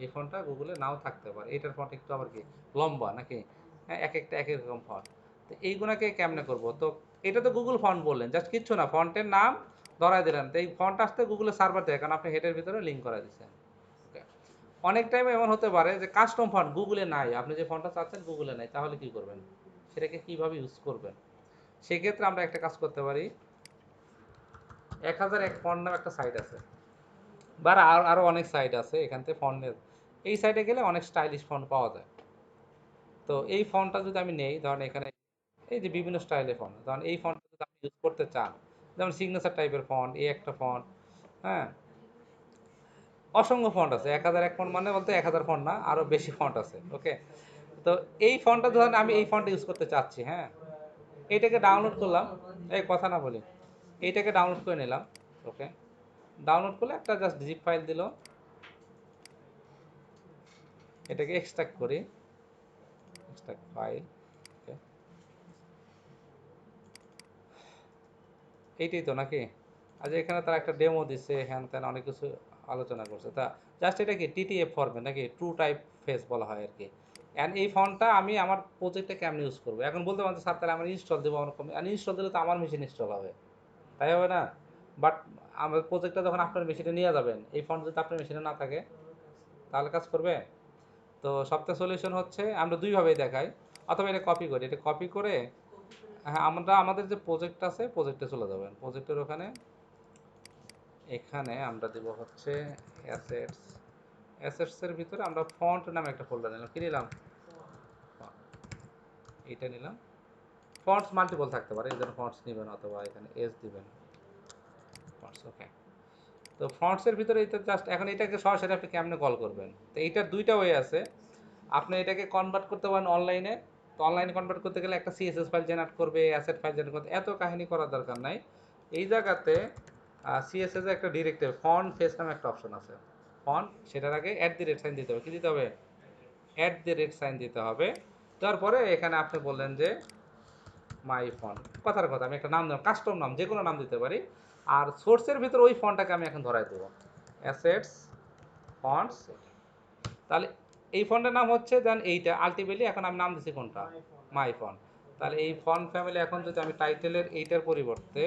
এই ফন্টটা গুগলে নাও থাকতে পারে। এটার ফন্ট একটু আবার কি লম্বা নাকি, হ্যাঁ, এক একটা এক এক রকম ফন্ট। তো এইগুলাকে কেমনে করব? তো এটা তো গুগল ফন্ট বললেন, জাস্ট কিচ্ছু না, ফন্টের নাম ধরাই দিলেন, তো এই ফন্ট আসতে গুগলে সার্ভার দেয়, কারণ আপনি হেডের ভিতরে লিঙ্ক করা দিচ্ছেন। ওকে, অনেক টাইম এমন হতে পারে যে কাস্টম ফন্ট গুগলে নাই, আপনি যে ফন্টটা চাচ্ছেন গুগলে নাই, তাহলে কি করবেন? সেটাকে কিভাবে ইউজ করবেন? সেক্ষেত্রে আমরা একটা কাজ করতে পারি, 1001 ফন্ট নামে একটা সাইট আছে, বা আরও অনেক সাইট আছে, এখান থেকে ফন্টের, এই সাইটে গেলে অনেক স্টাইলিশ ফন্ট পাওয়া যায়। তো এই ফন্টটা যদি আমি নেই, ধরেন এখানে এই যে বিভিন্ন স্টাইলের ফন্ট, ধরেন এই ফন্টটা যদি আপনি ইউজ করতে চান, যেমন সিগনেচার টাইপের ফন্ট, এই একটা ফন্ট, হ্যাঁ, অসংখ্য ফন্ট আছে। 1001 ফন্ট মানে বলতে 1000 ফন্ট না, আরও বেশি ফন্ট আছে। ওকে, তো এই ফন্টটা ধরেন আমি এই ফন্ট ইউজ করতে চাচ্ছি, হ্যাঁ, এইটাকে ডাউনলোড করলাম, এই কথা না বলি, এইটাকে ডাউনলোড করে নিলাম। ওকে, ডাউনলোড করলে একটা জাস্ট জিপ ফাইল দিল, এটাকে এক্সট্রাক্ট করি, এক্সট্রাক্ট ফাইল। ওকে, এইটাই তো নাকি? আজ এখানে তার একটা ডেমো দিচ্ছে, হ্যান ত্যান অনেক কিছু আলোচনা করছে। তা জাস্ট এটা কি টিটিএফ ফর্মে নাকি, ট্রু টাইপ ফেস বলা হয় আর কি। অ্যান্ড এই ফন্টটা আমি আমার প্রজেক্টে কেমন ইউজ করবো? এখন বলতে পারছি স্যার তাহলে আমার ইনস্টল দেবো, আমার ইনস্টল দিলে তো আমার মেশিন ইনস্টল হবে, তাই হবে না? বাট আমার প্রজেক্টটা যখন আপনার মেশিনে নিয়ে যাবেন, এই ফন্ট যদি আপনার মেশিনে না থাকে তাহলে কাজ করবে? তো সবথেকে সলিউশন হচ্ছে আমরা দুইভাবেই দেখাই, অথবা এটা কপি করি, এটা কপি করে হ্যাঁ আমরা আমাদের যে প্রজেক্ট আছে প্রজেক্টে চলে যাবেন, প্রজেক্টের ওখানে এখানে আমরা দেব হচ্ছে অ্যাসেটস, অ্যাসেটসের ভিতরে আমরা ফন্ট নামে একটা ফোল্ডার নিলাম, কি নিলাম? এইটা নিলাম। ফন্টস মাল্টিপল থাকতে পারে, এই জন্য ফন্টস নেবেন, অথবা এখানে এস দিবেন, ফন্টস। ওকে, তো ফন্টসের ভিতরে এটা জাস্ট এখন এটাকে সরাসরি আপনি কেমনে কল করবেন? তো এইটার দুইটা ওয়ে আছে। আপনি এটাকে কনভার্ট করতে পারেন অনলাইনে। তো অনলাইনে কনভার্ট করতে গেলে একটা সিএসএস ফাইল জেনারেট করবে, অ্যাসেট ফাইল জেনারেট করতে, এত কাহিনী করার দরকার নাই। এই জায়গাতে সিএসএস এর একটা ডিরেক্টর ফন্ট ফেস নামে একটা অপশন আছে, ফন্ট, সেটার আগে অ্যাট দি রেট সাইন দিতে হবে। কি দিতে হবে? অ্যাট দি রেট সাইন দিতে হবে। তারপরে এখানে আপনি বললেন যে মাই ফন্ট, কথার কথা আমি একটা নাম দিলাম, কাস্টম নাম, যে কোনো নাম দিতে পারি। আর সোর্সের ভিতরে ওই ফন্টটাকে আমি এখন ধরাই দেবো, অ্যাসেটস ফন্টস। তাহলে এই ফন্টের নাম হচ্ছে দেন এইটা আলটিমেটলি, এখন আমি নাম দিচ্ছি কোনটা? মাই ফন্ট। তাহলে এই ফন্ট ফ্যামিলি এখন যদি আমি টাইটেলের এইটার পরিবর্তে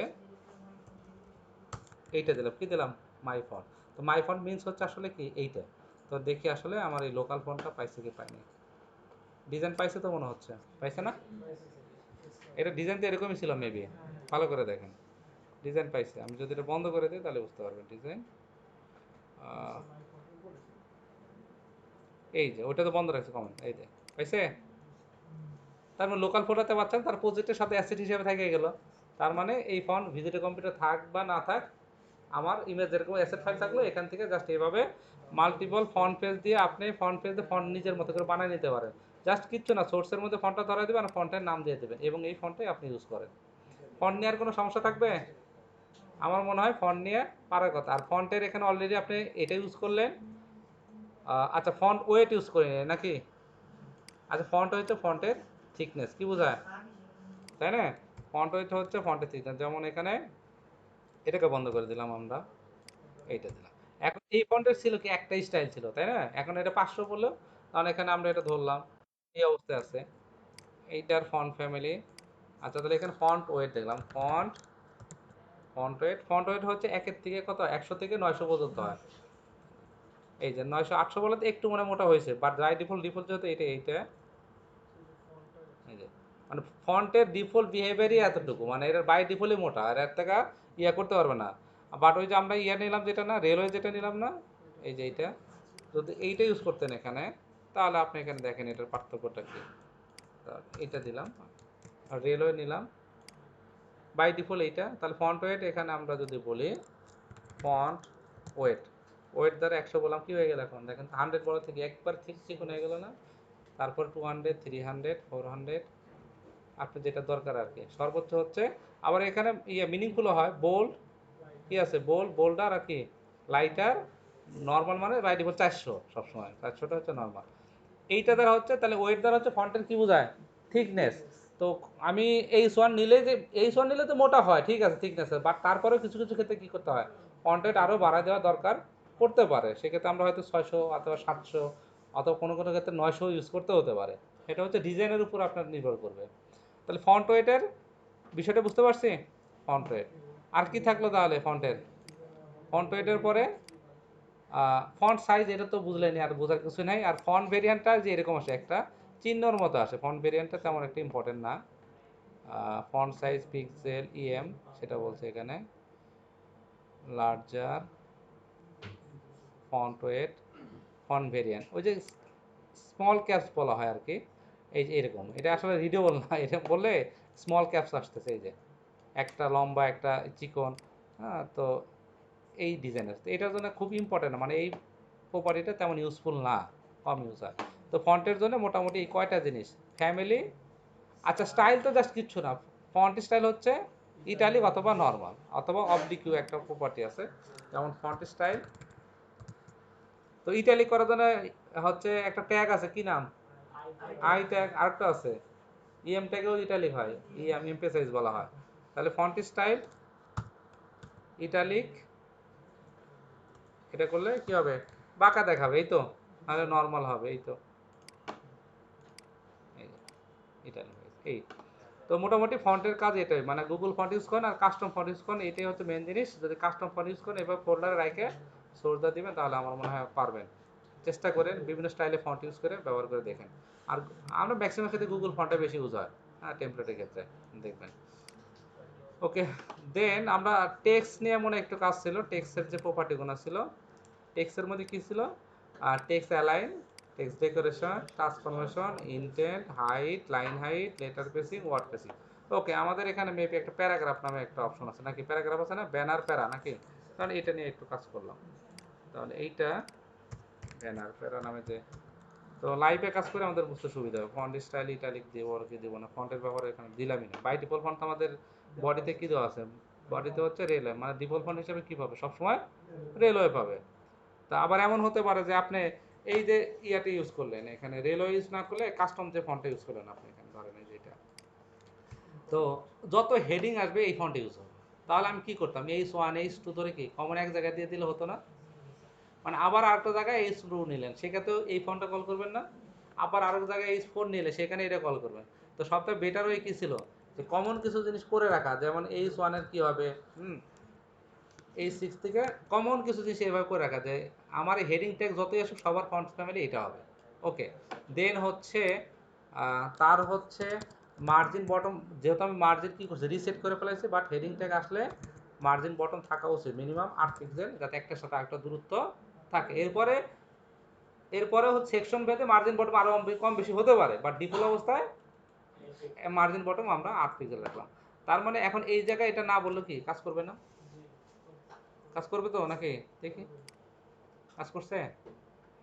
এইটা দিলাম, কি দিলাম? মাই ফন্ট। তো মাই ফন্ট মিনস হচ্ছে আসলে কি এইটা। তো দেখি আসলে আমার এই লোকাল ফন্টটা পাইছে কি পাইনি। ডিজাইন পাইছে তো মনে হচ্ছে, পাইছে না? এটা ডিজাইন তো এরকমই ছিল মেবি, ভালো করে দেখেন। ডিজাইন পাইছে, আমি যদি এটা বন্ধ করে দিই তাহলে বুঝতে পারবেন ডিজাইন। এই যে ওটা তো বন্ধ রাখছে কমেন্ট, এই যে পাইছে। তার মানে লোকাল ফোটাতে পারছেন, তার প্রজেক্টের সাথে অ্যাসেট হিসেবে থেকে গেল। তার মানে এই ফন্ট ভিজিটর কম্পিউটার থাক বা না থাক, আমার ইমেজ যেরকম অ্যাসেট ফাইল থাকলো এখান থেকে জাস্ট এইভাবে মাল্টিপল ফন্ট পেজ দিয়ে আপনি ফন্ট পেজ দিয়ে ফন্ট নিজের মতো করে বানিয়ে নিতে পারেন। জাস্ট কিচ্ছু না, সোর্সের মধ্যে ফন্টটা ধরাই দেবেন আর ফন্টের নাম দিয়ে দেবেন, এবং এই ফন্টটাই আপনি ইউজ করেন। ফন্ট নিয়ে আর কোনো সমস্যা থাকবে? আমার মনে হয় ফন্ট নিয়ে পারার কথা। আর ফন্টের এখানে অলরেডি আপনি এটা ইউজ করলেন। আচ্ছা, ফন্ট ওয়েট ইউজ করি নাকি? আচ্ছা, ফন্ট হচ্ছে ফন্টের থিকনেস, কি বোঝায়, তাই না? ফন্ট ওয়েট হচ্ছে ফন্টের থিকনেস। যেমন এখানে এটাকে বন্ধ করে দিলাম আমরা, এইটা দিলাম। এখন এই ফন্টের ছিল কি একটা স্টাইল ছিল, তাই না? এখন এটা 500 বললো, কারণ এখানে আমরা এটা ধরলাম, এই অবস্থায় আছে এইটার ফন্ট ফ্যামিলি। আচ্ছা, তাহলে এখানে ফন্ট ওয়েট দেখলাম, font font wait, font wait হচ্ছে 1 থেকে কত, 100 থেকে 900 পর্যন্ত হয়। এই যে 900 800 বলে তো একটু মনে মোটা হয়েছে, বাট যাই ডিফল্ট ডিফল্ট যেহেতু এটা এইটা, এই যে মানে ফন্টের ডিফল্ট বিহেভিয়ারই এতটুকু, মানে এটা বাই ডিফল্টই মোটা, আর এর থেকে ইয়া করতে পারবে না। বাট ওই যে আমরা ইয়া নিলাম যেটা না, রেলওয়ে যেটা নিলাম না, এই যে এইটা, যদি এইটা ইউজ করতেন এখানে, তাহলে আপনি এখানে দেখেন এটার পার্থক্যটা কি। এটা দিলাম, আর রেলওয়ে নিলাম বাই ডিফল্ট এইটা। তাহলে ফন্ট ওয়েট এখানে আমরা যদি বলি ফন্ট ওয়েট, ওয়েট দ্বারা 100 বললাম, কি হয়ে গেল এখন দেখেন, 100 বলা থেকে একবার ঠিক চিকন হয়ে গেল না? তারপর 200, 300, 400, আপনার যেটা দরকার আর কি, সর্বোচ্চ হচ্ছে। আবার এখানে ইয়ে মিনিংফুলও হয়, বোল্ড, কি আছে, বোল্ড, বোল্ডার আর কি লাইটার, নর্মাল, মানে বাই ডিফল্ট 400, সবসময় 400টা হচ্ছে নর্মাল। এইটা দ্বারা হচ্ছে, তাহলে ওয়েট দ্বারা হচ্ছে ফন্টের কি বোঝায়? থিকনেস। তো আমি H1 নিলে, যে H1 নিলে তো মোটা হয়, ঠিক আছে থিকনেস, বাট তারপরেও কিছু কিছু ক্ষেত্রে কি করতে হয়, ফন্টের আরও বাড়ায় দেওয়া দরকার পড়তে পারে। সেক্ষেত্রে আমরা হয়তো 600 অথবা 700 অথবা কোনো কোনো ক্ষেত্রে 900 ইউজ করতে হতে পারে। এটা হচ্ছে ডিজাইনের উপর আপনার নির্ভর করবে। তাহলে ফন্ট ওয়েটের বিষয়টা বুঝতে পারছি। ফন্ট ওয়েট আর কি থাকলো তাহলে ফন্টের, ফন্ট ওয়েটের পরে ফন্ট সাইজ, এটা তো বুঝলেনি, আর বোঝার কিছু নাই। আর ফন্ট ভেরিয়েন্টটা যে এরকম আসে, একটা চিহ্নর মতো আসে, ফন্ট ভেরিয়েন্টটা তেমন একটা ইম্পর্টেন্ট না। ফন্ট সাইজ পিক্সেল ইএম সেটা বলছে এখানে, larger, font wait, font variant, ওই যে স্মল ক্যাপস বলা হয় আর কি। এই যে এরকম, এটা আসলে রিডেবল না, এটা বললে স্মল ক্যাপস আসতেছে, এই যে একটা লম্বা একটা চিকন। হ্যাঁ, তো এই ডিজাইনের, তো এটার জন্য খুব ইম্পর্টেন্ট, মানে এই প্রপার্টিটা তেমন ইউজফুল না, কম ইউজ হয়। তো ফন্টের জন্য মোটামুটি এই কয়টা জিনিস, ফ্যামিলি। আচ্ছা, স্টাইল তো জাস্ট কিচ্ছু না, ফন্ট স্টাইল হচ্ছে ইটালিক অথবা নর্মাল অথবা অবলিকিউ একটা প্রপার্টি আছে, যেমন ফন্ট স্টাইল। তো ইটালিক করার জন্য হচ্ছে একটা ট্যাগ আছে, কি নাম, আই ট্যাগ, আরেকটা আছে ইএম ট্যাগেও ইটালিক হয়, ইএম এমফেসাইজ বলা হয়। তাহলে ফন্ট স্টাইল ইটালিক, এটা করলে কি হবে, বাঁকা দেখাবে, এই তো, নাহলে নর্মাল হবে, এই তো, এই ইটালিক, এই তো মোটামুটি ফন্টের কাজ এটাই, মানে গুগল ফন্ট ইউজ করেন আর কাস্টম ফন্ট ইউজ করেন, এটাই হচ্ছে মেন জিনিস। যদি কাস্টম ফন্ট ইউজ করেন এবার ফোল্ডারে রাখে সোর্স দিয়ে দিবেন, তাহলে আমার মনে হয় পারবেন। চেষ্টা করেন বিভিন্ন স্টাইলে ফন্ট ইউজ করে ব্যবহার করে দেখেন। আর আমরা ম্যাক্সিমাম ক্ষেত্রে গুগল ফন্টটা বেশি ইউজ হয়, হ্যাঁ, টেমপ্লেটের ক্ষেত্রে দেখবেন। ওকে, দেন আমরা টেক্সট নিয়ে মনে একটু কাজ ছিল, টেক্সটের যে প্রপার্টিগুলো ছিল, টেক্সটের মধ্যে কি ছিল, text align, text decoration, transformation, indent, height, line height, letter spacing, word spacing. Okay, আমাদের এখানে মেবি একটা প্যারাগ্রাফ নামে একটা অপশন আছে নাকি, প্যারাগ্রাফ আছে না, ব্যানার প্যারা নাকি, তাহলে এটা নিয়ে একটু কাজ করলাম। তাহলে এইটা ব্যানার প্যারা নামে যে, তো লাইভে কাজ করে আমাদের বুঝতে সুবিধা হবে, ফন্ট স্টাইল ইটালিক দিব আর কি দিব না, ফন্টের ব্যবহার এখানে দিলামই না। বাই ডিফল্ট ফন্ট আমাদের বডিতে কি দেওয়া আছে, বডিতে হচ্ছে রেলওয়ে, মানে ডিফল্ট ফন্ট হিসেবে কি পাবে সবসময়, রেলওয়ে পাবে। তা আবার এমন হতে পারে যে আপনি এই যে ইয়াটা ইউজ করলেন, এখানে রেলওয়ে ইউজ না করলে কাস্টম যে ফন্টটা ইউজ করলেন আপনি, এখানে ধরেন এই যেটা, তো যত হেডিং আসবে এই ফন্ট ইউজ হবে। তাহলে আমি কি করতাম, H1 H2 ধরে কি কমন এক জায়গায় দিয়ে দিলে হতো না, মানে আবার আরেকটা জায়গায় H2 নিলেন, সেক্ষেত্রেও এই ফন্টটা কল করবেন না, আবার আরেক জায়গায় H4 নিলে সেখানে এটা কল করবেন। তো সবথেকে বেটার ওয়ে কি ছিল, যে কমন কিছু জিনিস করে রাখা, যেমন H1 এর কি হবে, H6 থেকে কমন কিছু জিনিস এভাবে করে রাখা যায়, আমার হেডিং ট্যাগ যতই আসুক সবার ফন্ট ফ্যামিলি এটা হবে। ওকে, দেন হচ্ছে তার হচ্ছে মার্জিন বটম, যেহেতু আমি মার্জিন কি করছি রিসেট করে ফেলাইছি, বাট হেডিং ট্যাগ আসলে মার্জিন বটম থাকা উচিত মিনিমাম 8 পিক্সেল, যাতে একটার সাথে আরেকটা দূরত্ব থাকে। এরপরে এরপরে হচ্ছে সেকশন ভেদে মার্জিন বটম আরো কম বেশি হতে পারে, বাট ডিফল্ট অবস্থায় মার্জিন বটম আমরা 8 পিক্সেল রাখলাম। তার মানে এখন এই জায়গায় এটা না বললো কি কাজ করবে না, কাজ করবে তো নাকি, দেখি কাজ করছে।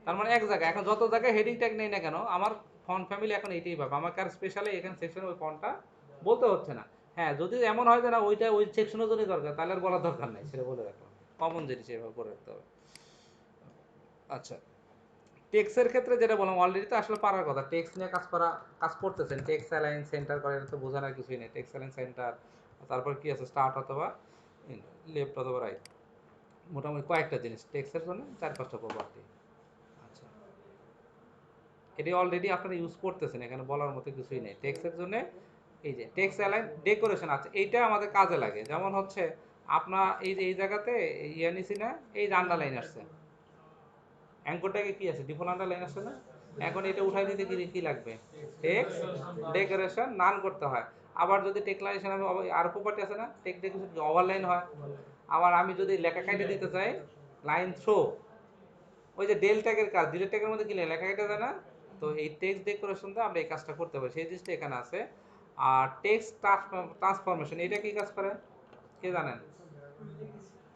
তার মানে এক জায়গায় এখন যত জায়গায় হেডিং ট্যাগ নেই না কেন, আমার ফন্ট ফ্যামিলি এখন এইটাই পাবে, আমাকে আর স্পেশালি এখানে সেকশনে ওই ফন্টটা বলতে হচ্ছে না। হ্যাঁ, যদি এমন হয় যে না ওইটা ওই সেকশনের জন্যই দরকার, তাহলে আর বলার দরকার নাই, সেটা বলে রাখলাম, কমন জিনিস এভাবে করে রাখতে হবে। আচ্ছা, টেক্সের ক্ষেত্রে যেটা বললাম অলরেডি তো আসলে পারার কথা, টেক্স নিয়ে কাজ করা, কাজ করতেছেন, টেক্স অ্যালাইন সেন্টার করে, এটা তো বোঝানোর কিছুই নেই, টেক্স অ্যালাইন সেন্টার, তারপর কি আছে স্টার্ট অথবা লেফট অথবা রাইট, মোটামুটি কয়েকটা জিনিস টেক্সের জন্য 4-5টা প্রপার্টি। আচ্ছা, এটি অলরেডি আপনারা ইউজ করতেছেন, এখানে বলার মতো কিছুই নেই। টেক্সটের জন্য এই যে টেক্সট অ্যালাইন ডেকোরেশন আছে, এইটা আমাদের কাজে লাগে। যেমন হচ্ছে আপনার এই যে এই জায়গাতে ইয়ে নিছি না, এই যে আন্ডারলাইন আসছে, অ্যাঙ্করটাকে কি আছে ডিফল্ট আন্ডারলাইন আসছে না, এখন এটা উঠাই দিতে কি কি লাগবে, টেক্সট ডেকোরেশন নান করতে হয়। আবার যদি টেক্সলাইজেশন আমি আর প্রপার্টি আছে না, টেক্সট ডেকোরেশন ওভারলাইন হয়। আবার আমি যদি লেখা কাইটে দিতে চাই, লাইন থ্রো, ওই যে ডেল ট্যাগের কাজ, ডিলেট ট্যাগের মধ্যে কি লেখা কেটে যায় না, তো এই টেক্সট ডেকোরেশন দিয়ে আমরা এই কাজটা করতে পারি, সেই জিনিসটা এখানে আছে। আর টেক্সট ট্রান্সফরমেশন এটা কি কাজ করে কে জানেন,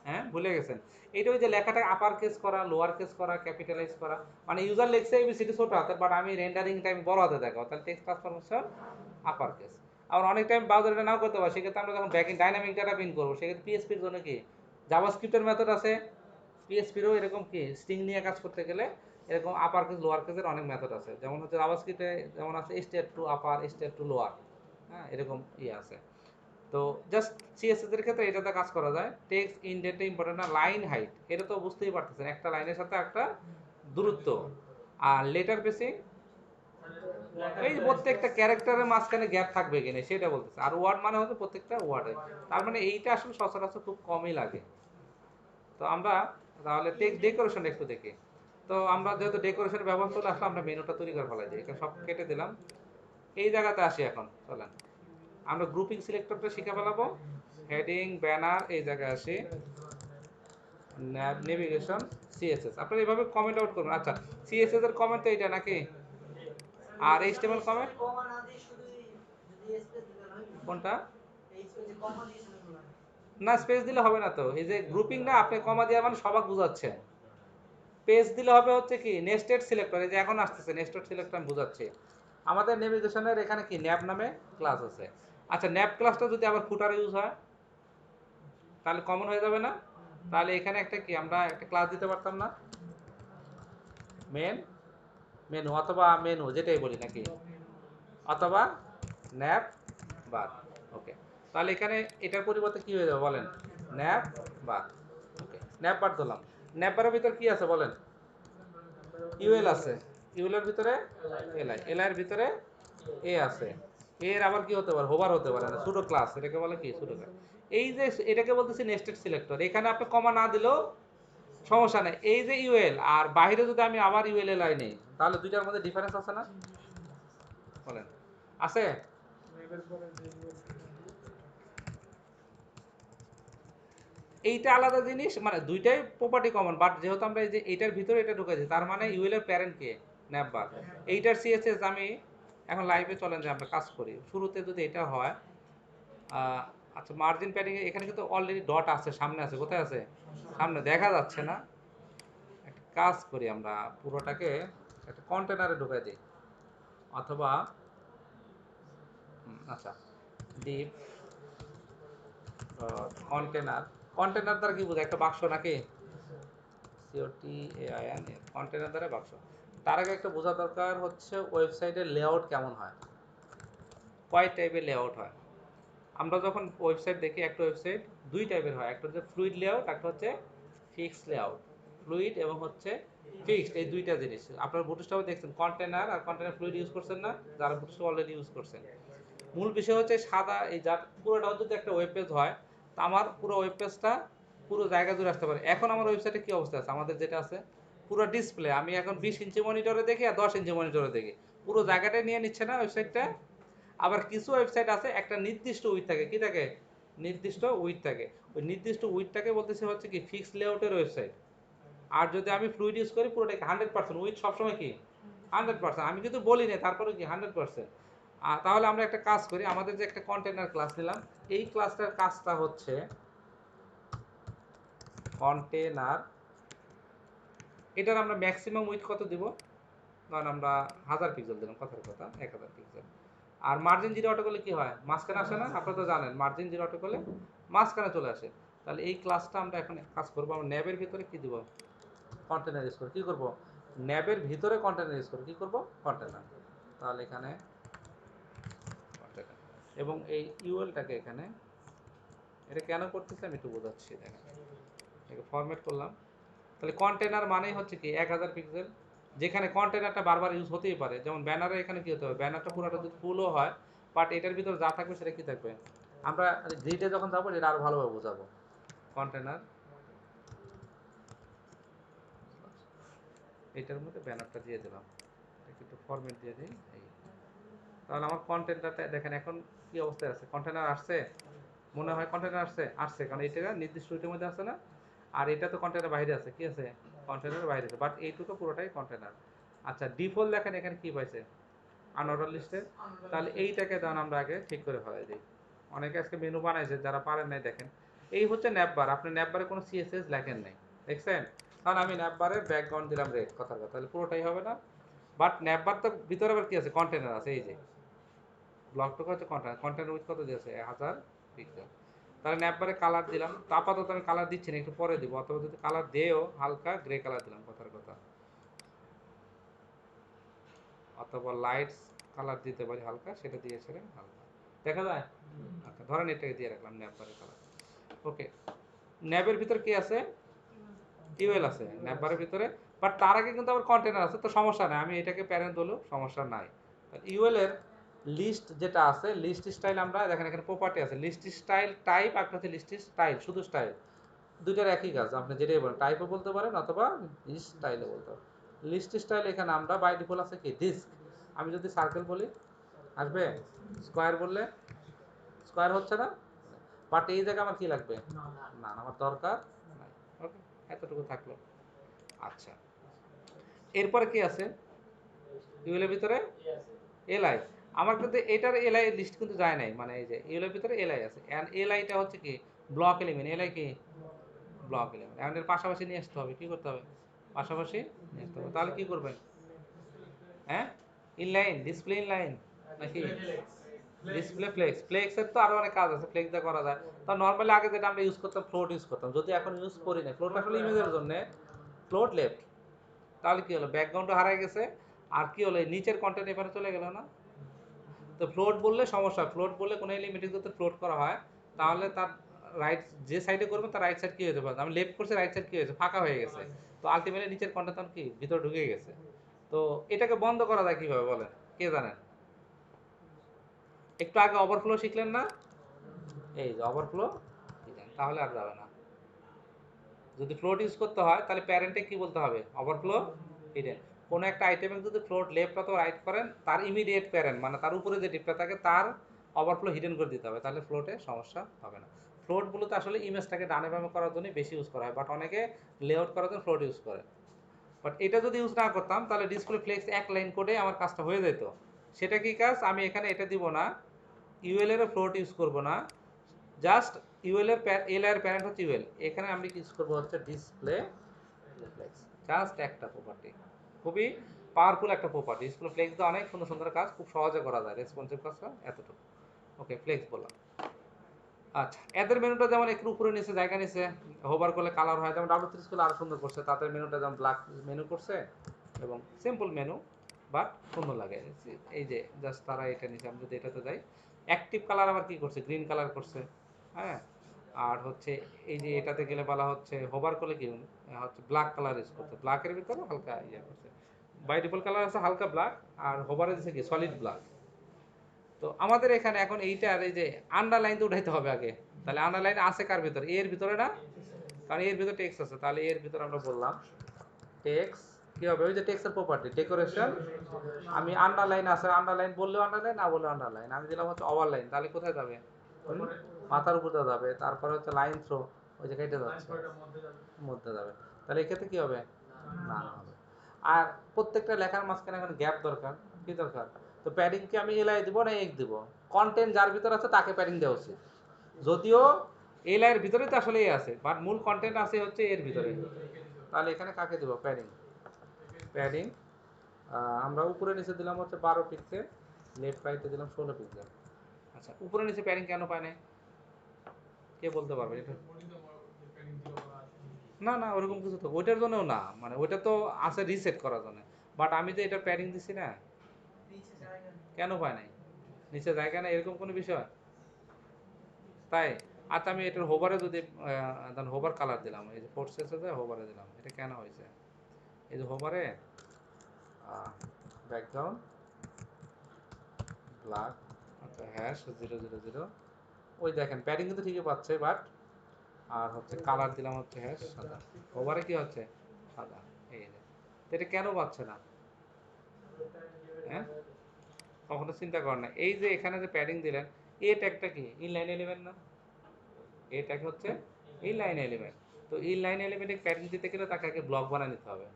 হ্যাঁ ভুলে গেছেন, এইটা ওই যে লেখাটা আপার কেস করা, লোয়ার কেস করা, ক্যাপিটালাইজ করা, মানে ইউজার লিখছে এবিসিডি ছোট হাতে, বাট আমি রেন্ডারিং টাইম বড় হাতে দেখাবো, তাহলে টেক্সট ট্রান্সফরমেশন আপার কেস। আবার অনেক টাইম ব্রাউজার এটা নাও করতে পারে, সেক্ষেত্রে আমরা যখন ব্যাক ডাইনামিক ডাটা প্রিন্ট করবো, সেক্ষেত্রে পিএসপির জন্য কি জাভাস্ক্রিপ্টের মেথড আছে, পিএসপিরও এরকম কি স্ট্রিং নিয়ে কাজ করতে গেলে এরকম আপার কেস লোয়ার কেসের অনেক মেথড আছে, যেমন হচ্ছে জাভাস্ক্রিপ্টে যেমন আছে state to upper, state to lower, হ্যাঁ এরকম ইয়ে আছে। তো জাস্ট সিএসএস এর ক্ষেত্রে এটাতে কাজ করা যায়। টেক্সট ইনডেন্টে ইম্পর্টেন্ট না, লাইন হাইট এটা তো বুঝতেই পারতেছেন, একটা লাইনের সাথে একটা দূরত্ব। আর লেটার বেসিং, এই প্রত্যেকটা ক্যারেক্টারের মাঝখানে গ্যাপ থাকবে কিনা সেটা বলতেছে। আর ওয়ার্ড মানে হচ্ছে প্রত্যেকটা ওয়ার্ডে, তার মানে এইটা আসলে সচরাচর খুব কমই লাগে। তো আমরা তাহলে টেক্সট ডেকোরেশন একটু দেখি। তো আমরা যেহেতু ডেকোরেশনের ব্যবহার চলে আসলে আমরা মেনুটা তৈরি করে ফেলাই যাই, এখানে সব কেটে দিলাম। এই জায়গাতে আসি এখন, চলেন আমরা গ্রুপিং সিলেক্টরটা শিখে ফেলাবো, হেডিং ব্যানার এই জায়গায় আসি, নেভিগেশন, সিএসএস আপনারা এইভাবে কমেন্ট আউট করবেন। আচ্ছা, সিএসএস এর কমেন্ট তো এইটা নাকি, আর এইচটিএমএল কমেন্ট কোনটা, না স্পেস দিলে হবে না তো, এই যে গ্রুপিং না আপনি কমা দিয়ে মানে সবাক বুঝাচ্ছেন, পেজ দিলে হবে হচ্ছে কি নেস্টেড সিলেক্টর, এই যে এখন আসতেছে নেস্টেড সিলেক্টর আমি বুঝাচ্ছি। আমাদের নেভিগেশনের এখানে কি ন্যাব নামে ক্লাস আছে। আচ্ছা, ন্যাব ক্লাসটা যদি আবার ফুটারে ইউজ হয় তাহলে কমন হয়ে যাবে না, তাহলে এখানে একটা কি আমরা একটা ক্লাস দিতে পারতাম না, মেন মেনু অথবা মেনু যেটাই বলি নাকি, অথবা ন্যাপ বার। ওকে, তাহলে এখানে এটার পরিবর্তে কি হয়ে যাবে বলেন, ন্যাপ বার। ওকে, ন্যাপ বার দিলাম। ন্যাপ বারের ভিতর কি আছে বলেন, ইউএল আছে, ইউএল এর ভিতরে এলআই, এলআই এর ভিতরে এ আছে, এর আবার কি হতে পারে, হোভার হতে পারে না, সুডো ক্লাস, এটাকে বলে কি সুডো ক্লাস। এই যে এটাকে বলতেছি নেস্টেড সিলেক্টর, এখানে আপনি কমা না দিলেও সমস্যা নেই। এই যে ইউএল আর বাইরে যদি আমি আবার ইউএল এলআই নেই, তাহলে দুইটার মধ্যে ডিফারেন্স আছে না বলেন, আছে? এইটা আলাদা জিনিস, মানে দুইটাই প্রপার্টি কমন, বাট যেহেতু আমরা এই যে এইটার ভিতরে এটা ঢুকেছি, তার মানে ইউএল এর প্যারেন্ট কে, ন্যাপবার। এইটার সিএসএস আমি এখন লাইভে চলেন যে আমরা কাজ করি, শুরুতে যদি এটা হয়, আচ্ছা মার্জিন প্যাডিং এখানে কিন্তু অলরেডি ডট আছে, সামনে আছে, কোথায় আছে, সামনে দেখা যাচ্ছে না। একটা কাজ করি আমরা, পুরোটাকে একটা কন্টেনারে ঢুকাই দিই, অথবা আচ্ছা ডিপ কন্টেনার, কন্টেনার দ্বারা কি বোঝায়, একটা বাক্স নাকি, COTAIN কন্টেনার দ্বারা বাক্স। তার আগে একটা বোঝা দরকার হচ্ছে ওয়েবসাইটের লেআউট কেমন হয়, কয় টাইপের লেআউট হয়। আমরা যখন ওয়েবসাইট দেখি, একটা ওয়েবসাইট দুই টাইপের হয়, একটা হচ্ছে ফ্লুইড লেআউট, একটা হচ্ছে ফিক্সড লেআউট। ফ্লুইড এবং হচ্ছে ফিক্সড, এই দুইটা জিনিস আপনারা বুটস্ট্র্যাপে দেখছেন, কন্টেনার আর কন্টেনার ফ্লুইড ইউজ করছেন না যারা বুটস্ট্র্যাপ অলরেডি ইউজ করছেন। মূল বিষয় হচ্ছে সাদা এই যার পুরোটা যদি একটা ওয়েব পেজ হয়, তো আমার পুরো ওয়েব পেজটা পুরো জায়গা জুড়ে আসতে পারে। এখন আমার ওয়েবসাইটে কি অবস্থা আছে, আমাদের যেটা আছে পুরো ডিসপ্লে, আমি এখন 20 ইঞ্চি মনিটরে দেখি আর 10 ইঞ্চি মনিটরে দেখি, পুরো জায়গাটাই নিয়ে নিচ্ছে না ওয়েবসাইটটা। আবার কিছু ওয়েবসাইট আছে একটা নির্দিষ্ট উইথ থাকে, কি থাকে, নির্দিষ্ট উইথ থাকে, ওই নির্দিষ্ট উইথটাকে বলতেছে হচ্ছে কি ফিক্সড লেআউটের ওয়েবসাইট। আর যদি আমি ফ্লুইড ইউজ করি পুরোটাকে 100% উইথ, সবসময় কি 100%, আমি কিন্তু বলি না তারপরে কি 100%। তাহলে আমরা একটা কাজ করি, আমাদের যে একটা কন্টেনার ক্লাস নিলাম, এই ক্লাসটার কাজটা হচ্ছে কন্টেনার, এটার আমরা ম্যাক্সিমাম উইথ কত দিব, ধরেন আমরা 1000 পিক্সেল দিলাম, কথার কথা 1000 পিক্সেল। আর মার্জিন জিরো অটো করলে কি হয়, মাঝখানে আসে না, আপনারা তো জানেন মার্জিন জিরো অটো করলে মাঝখানে চলে আসে। তাহলে এই ক্লাসটা আমরা এখন কাজ করবো, আমরা ন্যাবের ভিতরে কি দিব, কন্টেনার ইউজ করে কি করব, ন্যাবের ভিতরে কন্টেনার ইউজ করে কি করব, কন্টেনার। তাহলে এখানে কন্টেনার এবং এই ইউএলটাকে এখানে, এটা কেন করতেছি আমি একটু বোঝাচ্ছি, দেখেন এটাকে ফরম্যাট করলাম। তাহলে কন্টেনার মানেই হচ্ছে কি 1000 পিক্সেল, যেখানে কন্টেনারটা বারবার ইউজ হতেই পারে। যেমন ব্যানারে এখানে কি হতে হবে, ব্যানারটা পুরোটা যদি ফুলও হয়, বাট এটার ভিতর যা থাকবে সেটা কি থাকবে, আমরা গ্রিডে যখন যাবো এটা আরো ভালোভাবে বোঝাবো। কন্টেনার, এটার মধ্যে ব্যানারটা দিয়ে দিলাম, একটু ফরম্যাট দিয়ে দিই এই। তাহলে আমার কন্টেনারটা দেখেন এখন কি অবস্থায় আছে, কন্টেনার আসছে, মনে হয় কন্টেনার আসছে, আসছে কারণ এটা নির্দিষ্ট ওইটার মধ্যে আছে না। আর এটা তো কন্টেনার বাইরে আছে, কি আছে, কন্টেনার বাইরে আছে, বাট এইটুকু পুরোটাই কন্টেনার। আচ্ছা ডিফল্ট দেখেন এখানে কি পাইছে, আনঅর্ডার লিস্টে। তাহলে এইটাকে দেন আমরা আগে ঠিক করে ফেলাই দিই। অনেকে আজকে মেনু বানাইছে, যারা পারেন নাই দেখেন, এই হচ্ছে ন্যাপবার। আপনি ন্যাপবারে কোনো সিএসএস লেখেন নাই, দেখছেন, কারণ আমি ন্যাপবারের ব্যাকগ্রাউন্ড দিলাম রেড, কথার কথা, তাহলে পুরোটাই হবে না। বাট ন্যাপবার তো ভিতরে আবার কি আছে, কন্টেনার আছে, এই যে ব্লকটুকু হচ্ছে কন্টেনার, কন্টেনার উইথ কত দিয়েছে 1000 পিক্সেল। তাহলে ন্যাপবারে কালার দিলাম, তো আপাতত আমি কালার দিচ্ছি না, একটু পরে দিব, অথবা যদি কালার দেও হালকা গ্রে কালার দিলাম, কথার কথা, অথবা লাইটস কালার দিতে পারি হালকা, সেটা দিয়ে ছেড়ে হালকা দেখা যায়। আচ্ছা ধরেন এটাকে দিয়ে রাখলাম ন্যাপবারের কালার। ওকে, ন্যাবের ভিতর কি আছে, ইউএল আছে ন্যাপবারের ভিতরে, বাট তার আগে কিন্তু আবার কন্টেনার আছে, তো সমস্যা নাই, আমি এটাকে প্যারেন্ট হলেও সমস্যা নাই। ইউএল এর লিস্ট যেটা আছে, লিস্ট স্টাইল, আমরা দেখেন এখানে প্রপার্টি আছে, লিস্ট স্টাইল টাইপ, একটা হচ্ছে লিস্ট স্টাইল, শুধু স্টাইল, দুইটার একই কাজ, আপনি যেটাই বলেন টাইপও বলতে পারেন অথবা স্টাইলও বলতে পারেন। লিস্ট স্টাইল এখানে আমরা বাই ডিফল্ট আছে কি ডিস্ক, আমি যদি সার্কেল বলি আসবে, স্কোয়ার বললে স্কোয়ার হচ্ছে না, বাট এই জায়গায় আমার কি লাগবে, না আমার দরকার নাই। ওকে, এতটুকু থাকলো। আচ্ছা এরপরে কি আছে, ইউএল এর ভিতরে এলআই, আমার কিন্তু এটার এলআই লিস্ট কিন্তু যায় নাই, মানে এই যে ইউএল এর ভিতরে এলআই আছে, এন্ড এলআইটা হচ্ছে কি ব্লক এলিমেন্ট, এলআই কি ব্লক এলিমেন্ট, এখন এর পাশাপাশি নিয়ে আসতে হবে, কি করতে হবে, পাশাপাশি নিয়ে আসতে হবে। তাহলে কি করবেন, হ্যাঁ ইনলাইন, ডিসপ্লে ইনলাইন নাকি ডিসপ্লে ফ্লেক্স, ফ্লেক্সের তো আরো অনেক কাজ আছে, ফ্লেক্স দিয়ে করা যায়। তো নর্মালি আগে যেটা আমরা ইউজ করতাম ফ্লোট ইউজ করতাম, যদি এখন ইউজ করি না, ফ্লোট আসলে ইমেজের জন্য, ফ্লোট লেফট। তাহলে কি হলো, ব্যাকগ্রাউন্ডও হারাই গেছে, আর কি হলো, এই নিচের কন্টেন্ট এখানে চলে গেল না। তো ফ্লোট বললে সমস্যা, ফ্লোট বললে কোনো এলিমেন্ট যদি ফ্লোট করা হয় তাহলে তার রাইট যে সাইডে করবে তার রাইট সাইড কি হতে পারে, আমি লেফট করছি রাইট সাইড কি হয়েছে, ফাঁকা হয়ে গেছে। তো আলটিমেটলি নিচের কন্টেন্ট কি ভিতরে ঢুকে গেছে। তো এটাকে বন্ধ করা যায় কিভাবে বলেন, কে জানেন? একটু আগে ওভারফ্লো শিখলেন না, এই যে ওভারফ্লো, তাহলে আর যাবে না। যদি ফ্লোট ইউজ করতে হয় তাহলে প্যারেন্টে কি বলতে হবে, ওভারফ্লো হিডেন। কোনো একটা আইটেমে যদি ফ্লোট লেফট অথবা রাইট করেন, তার ইমিডিয়েট প্যারেন্ট মানে তার উপরে যে ডিপটা থাকে তার ওভারফ্লো হিডেন করে দিতে হবে, তাহলে ফ্লোটে সমস্যা হবে না। ফ্লোট মূলত আসলে ইমেজটাকে ডানে বামে করার জন্য বেশি ইউজ করা হয়, বাট অনেকে লেআউট করার জন্য ফ্লোট ইউজ করে। বাট এটা যদি ইউজ না করতাম তাহলে ডিসপ্লে ফ্লেক্স এক লাইন কোডে আমার কাজটা হয়ে যেত। সেটা কি কাজ, আমি এখানে এটা দিব না, ইউএল এর ফ্লোট ইউজ করব না, জাস্ট ইউএল এর এল এর প্যারেন্ট হচ্ছে ইউএল, এখানে আমি ইউজ করব হচ্ছে ডিসপ্লে ফ্লেক্স, জাস্ট একটা প্রপার্টি, খুবই পাওয়ারফুল একটা প্রপার্টি। ডিসপ্লে ফ্লেক্স দিয়ে অনেক সুন্দর সুন্দর কাজ খুব সহজে করা যায়, রেসপন্সিভ কাজটা এতটুকু। ওকে, ফ্লেক্স বললাম। আচ্ছা, এদের মেনুটা যেমন একটু উপরে নিচে জায়গা নিচে হোভার করলে কালার হয়, যেমন W3 স্কুলে আরো সুন্দর করছে, তাদের মেনুটা যেমন ব্ল্যাক মেনু করছে এবং সিম্পল মেনু, বাট সুন্দর লাগে। এই যে জাস্ট তারা এটা নিচে, আমি যদি এটাতে যাই, অ্যাক্টিভ কালার আবার কি করছে, গ্রিন কালার করছে। হ্যাঁ, আর হচ্ছে এই যে এটাতে গেলে বলা হচ্ছে হোভার করলে কি হচ্ছে ব্ল্যাক কালার ইউজ করছে, ব্ল্যাকের ভিতরে হালকা ইয়ে করছে। বাই ডিফল্ট কালার আছে হালকা ব্ল্যাক, আর হোভারে দিচ্ছে কি সলিড ব্ল্যাক। তো আমাদের এখানে এখন এইটার এই যে আন্ডারলাইন তো উঠাইতে হবে আগে, তাহলে আন্ডারলাইন আছে কার ভিতরে, এর ভিতরে না, কারণ এর ভিতরে টেক্সট আছে, তাহলে এর ভিতরে আমরা বললাম টেক্সট কি হবে, ওই যে টেক্সটের প্রপার্টি ডেকোরেশন, আমি আন্ডারলাইন আছে, আন্ডারলাইন বললেও আন্ডারলাইন, না বললেও আন্ডারলাইন, আমি দিলাম হচ্ছে ওভারলাইন, তাহলে কোথায় যাবে, মাথার উপরে যাবে। তারপরে হচ্ছে লাইন থ্রো, ওই যে কেটে যাচ্ছে মধ্যে যাবে, তাহলে এক্ষেত্রে কি হবে, না হবে। আর প্রত্যেকটা লেখার মাঝখানে এখন গ্যাপ দরকার, কি দরকার, তো প্যাডিং কি আমি এলআই দিব না এক দিব, কন্টেন্ট যার ভিতরে আছে তাকে প্যাডিং দেওয়া উচিত। যদিও এলআই এর ভিতরে তো আসলে এ আছে, বাট মূল কন্টেন্ট আছে হচ্ছে এর ভিতরে, তাহলে এখানে কাকে দেব, প্যাডিং। প্যাডিং আমরা উপরে নিচে দিলাম হচ্ছে 12 পিক্সেল, লেফট রাইটে দিলাম 16 পিক্সেল। আচ্ছা, উপরে নিচে প্যাডিং কেন পায় নাই, কে বলতে পারবে এটা? না না, ওরকম কিছু তো ওইটার জন্যও না, মানে ওইটা তো আছে রিসেট করার জন্য, বাট আমি তো এটা প্যাডিং দিছি না, কেন পায় নাই, নিচে জায়গা নেই এরকম কোনো বিষয়, তাই। আচ্ছা, আমি এটার হোভারে যদি হোভার কালার দিলাম, এই যে ফোর্সেসে যায় হোভারে দিলাম, এটা কেন হয়েছে, এই যে হোভারে ব্যাকগ্রাউন্ড ব্ল্যাক, আচ্ছা হ্যাশ 000, ওই দেখেন প্যাডিং কিন্তু ঠিকই পাচ্ছে, বাট আর হচ্ছে কালার দিলাম হচ্ছে হ্যাশ সাদা, ওভারে কি হচ্ছে সাদা, এই যে এটা কেন পাচ্ছে না, হ্যাঁ, কখনো চিন্তা করেন না। এই যে এখানে যে প্যাডিং দিলেন, এ ট্যাগটা কি ইনলাইন এলিমেন্ট না, এ ট্যাগ হচ্ছে ইনলাইন এলিমেন্ট। তো ইনলাইন এলিমেন্টে প্যাডিং দিতে গেলে তাকে আগে ব্লক বানিয়ে নিতে হবে,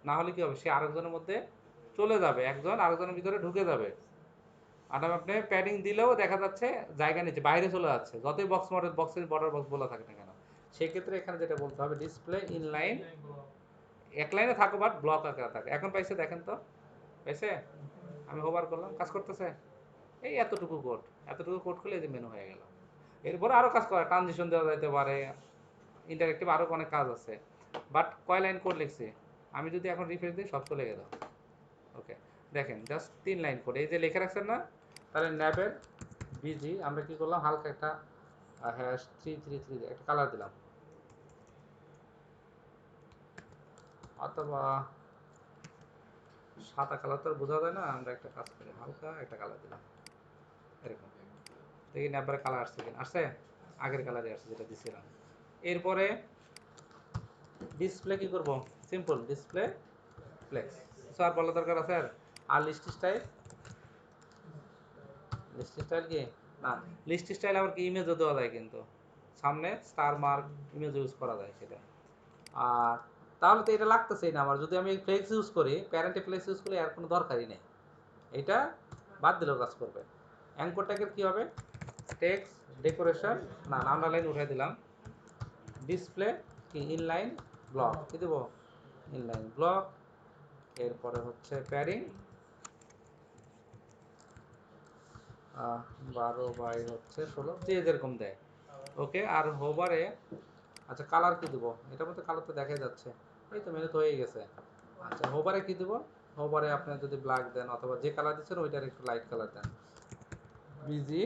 না হলে কি হবে, সে আরেকজনের মধ্যে চলে যাবে, একজন আরেকজনের ভিতরে ঢুকে যাবে। আর আপনি প্যাডিং দিলেও দেখা যাচ্ছে জায়গা নিচ্ছে, বাইরে চলে যাচ্ছে, যতই বক্স মডেল বক্সের বর্ডার বক্স বলা থাকে না কেন। সেক্ষেত্রে এখানে যেটা বলতে হবে, ডিসপ্লে ইনলাইন, এক লাইনে থাকো বাট ব্লক আকারে থাকে। এখন পাইছে, দেখেন তো পাইছে, আমি হোভার করলাম, কাজ করতেছে, এই এতটুকু কোড, এতটুকু কোড করলে এই যে মেনু হয়ে গেল। এরপরে আরো কাজ করে, ট্রানজিশন দেওয়া যাইতে পারে, ইন্টারেক্টিভ আরো অনেক কাজ আছে, বাট কয় লাইন কোড লিখছি, আমি যদি এখন রিফ্রেশ দিই সব চলে গেল। ওকে, দেখেন জাস্ট 3 লাইন কোড, এই যে লিখে রাখছেন না, তাহলে ন্যাবের বিজি আমরা কি করলাম, হালকা একটা হ্যাশ 333 একটা কালার দিলাম, অথবা সাদা কালার তো আর বোঝা যায় না, আমরা একটা কাজ করি, হালকা একটা কালার দিলাম এরকম, দেখি ন্যাবের কালার আসছে কিনা, আসছে, আগের কালারে আসছে যেটা দিছিলাম। এরপরে ডিসপ্লে কি করব, সিম্পল ডিসপ্লে ফ্লেক্স, কিছু আর বলা দরকার আছে আর লিস্ট স্টাইল, লিস্ট স্টাইল কি না, লিস্ট স্টাইল আবার কি ইমেজও দেওয়া যায়, কিন্তু সামনে স্টার মার্ক ইমেজ ইউজ করা যায় সেটা। আর তাহলে তো এটা লাগতেছেই না আমার, যদি আমি ফ্লেক্স ইউজ করি, প্যারেন্টে ফ্লেক্স ইউজ করি, আর কোনো দরকারই নেই, এটা বাদ দিলেও কাজ করবে। অ্যাঙ্কর ট্যাগের কি হবে, টেক্সট ডেকোরেশন, না আন্ডারলাইন উঠাই দিলাম, ডিসপ্লে কি ইনলাইন ব্লক, কি দেবো ইনলাইন ব্লক, এরপরে হচ্ছে প্যাডিং 12/16, যে যেরকম দেয়। ওকে, আর হোভারে আচ্ছা কালার কি দেবো, এটার মধ্যে কালার তো দেখাই যাচ্ছে, এই তো মেনু তো হয়ে গেছে। আচ্ছা হোভারে কি দেবো, হোভারে আপনি যদি ব্ল্যাক দেন অথবা যে কালার দিচ্ছেন ওইটার একটু লাইট কালার দেন, বিজি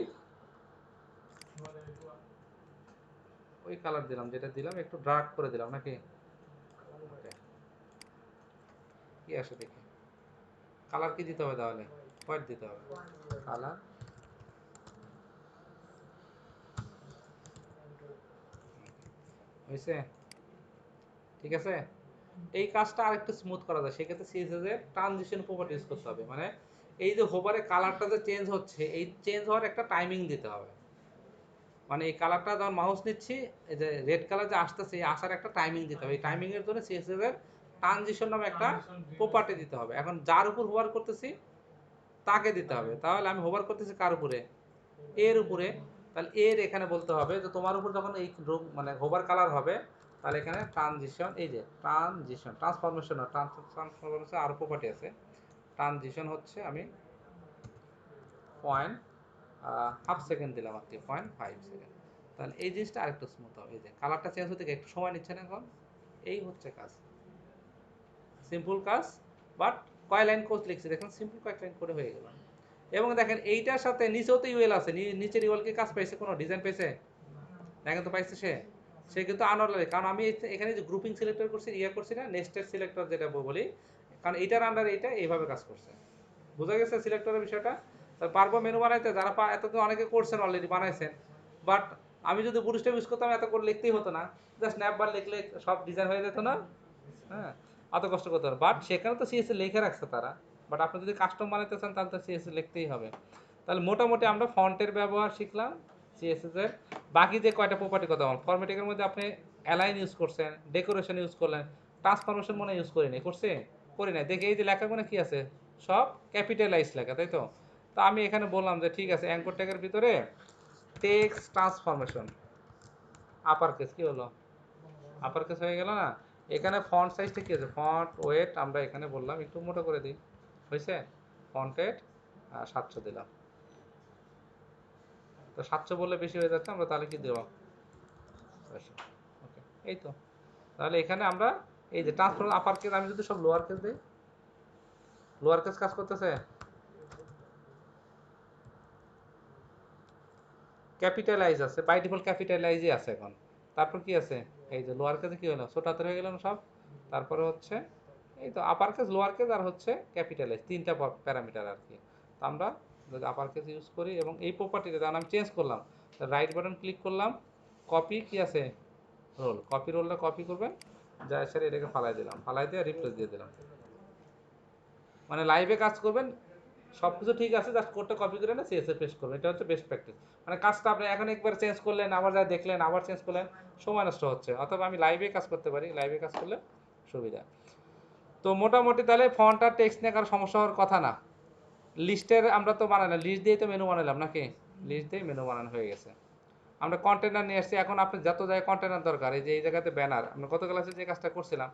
ওই কালার দিলাম যেটা দিলাম, একটু ডার্ক করে দিলাম নাকি? ওকে, কি আসে দেখি। কালার কি দিতে হবে তাহলে? হোয়াইট দিতে হবে। কালার হয়েছে, ঠিক আছে। এই কাজটা আরেকটু স্মুথ করা যায়, সেক্ষেত্রে সিএসএস এর ট্রানজিশন প্রপার্টি ইউজ করতে হবে। মানে এই যে হোভারে কালারটা যে চেঞ্জ হচ্ছে, এই চেঞ্জ হওয়ার একটা টাইমিং দিতে হবে। মানে এই কালারটা যখন মাউস নিচ্ছি, এই যে রেড কালার যে আসতেছে, এই আসার একটা টাইমিং দিতে হবে। এই টাইমিং এর জন্য সিএসএস এর ট্রানজিশন নামে একটা প্রপার্টি দিতে হবে। এখন যার উপর হোভার করতেছি তাকে দিতে হবে। তাহলে আমি হোভার করতেছি কার উপরে? এর উপরে। তাহলে এর এখানে বলতে হবে যে তোমার উপর যখন এই মানে হোভার কালার হবে, তাহলে এখানে ট্রানজিশন, এই যে ট্রানজিশন, ট্রান্সফরমেশন না, ট্রান্সফরমেশন আরো প্রপার্টি আছে। ট্রানজিশন হচ্ছে আমি পয়েন্ট হাফ সেকেন্ড দিলাম আর কি, 0.5 সেকেন্ড। তাহলে এই জিনিসটা আরেকটু স্মুথ হবে। এই যে কালারটা চেঞ্জ হতে একটু সময় নিচ্ছে না এখন। এই হচ্ছে কাজ, সিম্পল কাজ। বাট কয় লাইন কোড লিখছি দেখেন, সিম্পল কয়েক লাইন করে হয়ে গেল। এবং দেখেন এইটার সাথে নিচেও তো ইউএল আছে, নিচের ইউএল কি কাজ পাইছে, কোনো ডিজাইন পাইছে? দেখেন তো পাইছে সে, সে কিন্তু আনঅর্ডারি। কারণ আমি এখানে যে গ্রুপিং সিলেক্টর করছি, করছি না, নেস্টেড সিলেক্টর যেটা বলি, কারণ এটার আন্ডারে এটা এইভাবে কাজ করছে। বোঝা গেছে সিলেক্টরের বিষয়টা? পারবো মেনু বানাইতে, যারা এতদিন অনেকে করছেন অলরেডি বানাইছেন। বাট আমি যদি বুটস্ট্র্যাপ ইউজ করতাম এত করে লিখতেই হতো না, জাস্ট স্ন্যাপবার লিখলে সব ডিজাইন হয়ে যেত না। হ্যাঁ, অত কষ্ট করতে হবে। বাট সেখানে তো সিএসএস লিখে রাখছে তারা। বাট আপনি যদি কাস্টম বানাইতে চান তাহলে তো সিএসএস লিখতেই হবে। তাহলে মোটামুটি আমরা ফন্টের ব্যবহার শিখলাম সিএসএস এর। বাকি যে কয়টা প্রপার্টি কথা বল, ফরম্যাটিংয়ের মধ্যে আপনি অ্যালাইন ইউজ করছেন, ডেকোরেশন ইউজ করলেন, ট্রান্সফরমেশন মনে ইউজ করিনি, করছে? করি নাই। দেখে এই যে লেখাগুলো কি আছে, সব ক্যাপিটালাইজ লেখা, তাই তো? তো আমি এখানে বললাম যে ঠিক আছে, অ্যাঙ্কর ট্যাগের ভিতরে টেক্সট ট্রান্সফরমেশন আপার কেস, কি হলো? আপার কেস হয়ে গেল না? এখানে ফন্ট সাইজটা কি আছে, ফন্ট ওয়েট আমরা এখানে বললাম একটু মোটা করে দিই, হয়েছে? ফন্টেড 700 দিলাম। তো 700 বললে বেশি হয়ে যাচ্ছে, আমরা তাহলে কি দেবো? 600। ওকে, এই তো। তাহলে এখানে আমরা এই যে ট্রান্সফর আপার কেস, আমি যদি সব লোয়ার কেস দিই, লোয়ার কেস কাজ করতেছে, ক্যাপিটালাইজ আছে, বাই ডিফল্ট ক্যাপিটালাইজই আছে এখন। তারপর কি আছে, এই যে লোয়ার কেসে কি হলো, ছোট হাতের হয়ে গেল না সব। তারপরে হচ্ছে এই তো আপার কেস, লোয়ার কেস আর হচ্ছে ক্যাপিটালাইজ, তিনটা প্যারামিটার আর কি। তো আমরা যদি আপার কেস ইউজ করি এবং এই প্রপার্টিটা যখন আমি চেঞ্জ করলাম, রাইট বাটন ক্লিক করলাম, কপি কি আছে, রোল, কপি রোলটা কপি করবেন, যা এসে এটাকে ফালাই দিলাম, ফালাই দিয়ে রিপ্লেস দিয়ে দিলাম। মানে লাইভে কাজ করবেন, সব কিছু ঠিক আছে, জাস্ট কোডটা কপি করে না সিএসএ পেস্ট করবেন, এটা হচ্ছে বেস্ট প্র্যাকটিস। মানে কাজটা আপনি এখন একবার চেঞ্জ করলেন, আবার যা দেখলেন, আবার চেঞ্জ করলেন, সময় নষ্ট হচ্ছে। অথবা আমি লাইভে কাজ করতে পারি, লাইভে কাজ করলে সুবিধা। তো মোটামুটি তাহলে ফন্ট আর টেক্সট নিয়ে কারো সমস্যা হওয়ার কথা না। লিস্টের আমরা তো বানালাম, লিস্ট দিয়ে তো মেনু বানালাম নাকি? লিস্ট দিয়ে মেনু বানানো হয়ে গেছে। আমরা কন্টেনার নিয়ে আসছি, এখন আপনি যত জায়গায় কন্টেনার দরকার, এই যে এই জায়গাতে ব্যানার, আমরা গত ক্লাসে যে কাজটা করছিলাম,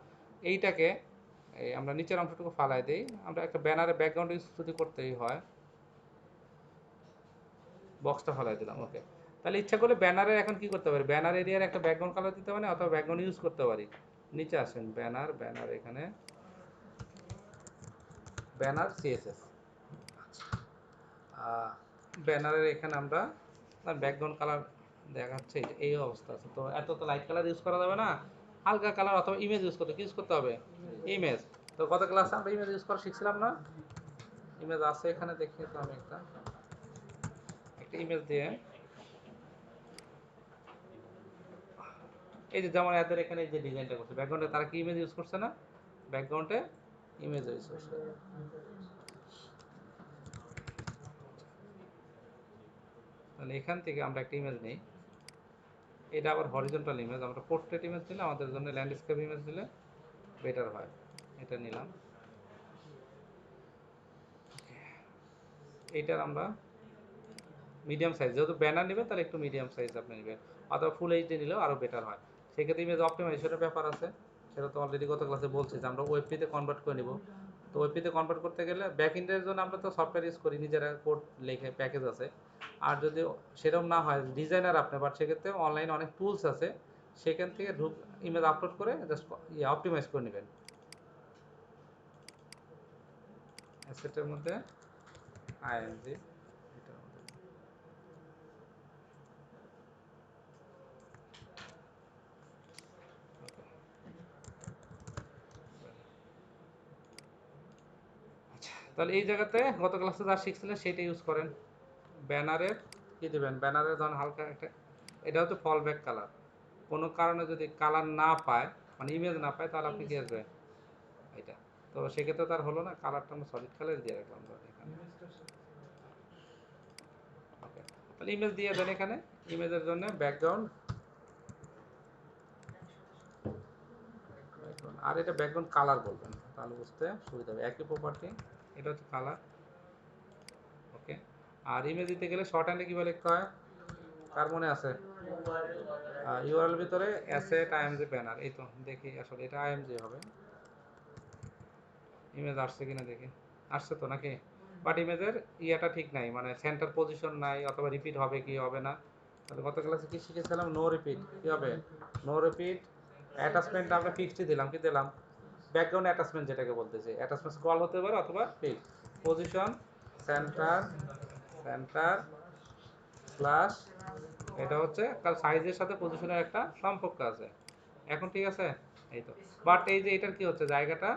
এইটাকে এই আমরা নিচের অংশটুকু ফালাই দিই, আমরা একটা ব্যানারে ব্যাকগ্রাউন্ড ইউজ যদি করতেই হয়, বক্সটা ফালাই দিলাম। ওকে, তাহলে ইচ্ছা করলে ব্যানারে এখন কি করতে পারি, ব্যানার এরিয়ার একটা ব্যাকগ্রাউন্ড কালার দিতে পারি, অথবা ব্যাকগ্রাউন্ড ইউজ করতে পারি। নিচে আসেন, ব্যানার, ব্যানার এখানে ব্যানার সিএসএস, ব্যানারের এখানে আমরা ব্যাকগ্রাউন্ড কালার দেখাচ্ছে, এই অবস্থা আছে। তো এত তো লাইট কালার ইউজ করা যাবে না, হালকা কালার অথবা ইমেজ ইউজ করতে, কি ইউজ করতে হবে, ইমেজ। তো গত ক্লাসে আমরা ইমেজ ইউজ করা শিখছিলাম না? ইমেজ আছে এখানে, দেখিয়ে তো আমি একটা একটা ইমেজ দিয়ে, এই যে যেমন এদের এখানে যে ডিজাইনটা করছে, ব্যাকগ্রাউন্ডে তারা কি ইমেজ ইউজ করছে না, ব্যাকগ্রাউন্ডে ইমেজ ইউজ করছে। তাহলে এখান থেকে আমরা একটা ইমেজ নিই, এটা আবার হরিজন্টাল ইমেজ, আমরা পোর্ট্রেট ইমেজ দিলে আমাদের জন্য, ল্যান্ডস্কেপ ইমেজ দিলে বেটার হয়। এটা নিলাম, এইটার আমরা মিডিয়াম সাইজ, যেহেতু ব্যানার নেবেন তাহলে একটু মিডিয়াম সাইজ আপনি নেবেন, অথবা ফুল এইচডি নিলেও আরও বেটার হয়। সেক্ষেত্রে ইমেজ অপটিমাইজেশনের ব্যাপার আছে, সেটা তো অলরেডি গত ক্লাসে বলছি যে আমরা ওয়েবপিতে কনভার্ট করে নিব। তো ওয়েবপিতে কনভার্ট করতে গেলে ব্যাক এন্ডের জন্য আমরা তো সফটওয়্যার ইউজ করি, নিজেরা কোড লিখে প্যাকেজ আছে। আর যদি সেরকম না হয়, ডিজাইনার আপনি, বাট সেক্ষেত্রে অনলাইনে অনেক টুলস আছে, সেখান থেকে ইমেজ আপলোড করে জাস্ট অপটিমাইজ করে নেবেন। অ্যাসেটের মধ্যে আইএনজি, এটার মধ্যে আচ্ছা। তাহলে এই জায়গাতে গত ক্লাসে যা শিখছিলেন সেটা ইউজ করেন। ব্যানারের কি দেবেন, ব্যানারের ধরুন হালকা একটা, এটা হচ্ছে ফল ব্যাক কালার। কোনো কারণে যদি কালার না পায়, মানে ইমেজ না পায়, তাহলে আপনি কি আসবে এটা। তো সেক্ষেত্রে তার হলো না, কালারটা আমরা সলিড কালার দিয়ে রাখলাম ধরেন এখানে। ওকে, তাহলে ইমেজ দিয়ে দেন এখানে। ইমেজের জন্য ব্যাকগ্রাউন্ড, আর এটা ব্যাকগ্রাউন্ড কালার বলবেন, তাহলে বুঝতে সুবিধা হবে। একই প্রপার্টি, এটা হচ্ছে কালার। ওকে, আর ইমেজ দিতে গেলে শর্ট হ্যান্ডে কীভাবে লিখতে হয়, কার মনে আছে? ইউআরএল ভিতরে অ্যাসেট আইএমজি ব্যানার, এই তো দেখি আসলে এটা আইএমজি হবে। ইমেজ আসছে কিনা দেখি, আসছে তো নাকি? বাট ইমেজের ইয়াটা ঠিক নাই, মানে সেন্টার পজিশন নাই, অথবা রিপিট হবে কি হবে না। তাহলে গত ক্লাসে কি শিখেছিলাম? No repeat. কি হবে? No repeat. অ্যাটাচমেন্ট আমরা ফিক্সডই দিলাম, কি দিলাম? ব্যাকগ্রাউন্ড অ্যাটাচমেন্ট যেটাকে বলতেছি, অ্যাটাচমেন্ট স্ক্রল হতে পারে অথবা fix. Position centre, centre plus এটা হচ্ছে কার সাইজের সাথে পজিশনের একটা সম্পর্ক আছে। এখন ঠিক আছে? এই তো। বাট এই যে এটার কি হচ্ছে, জায়গাটা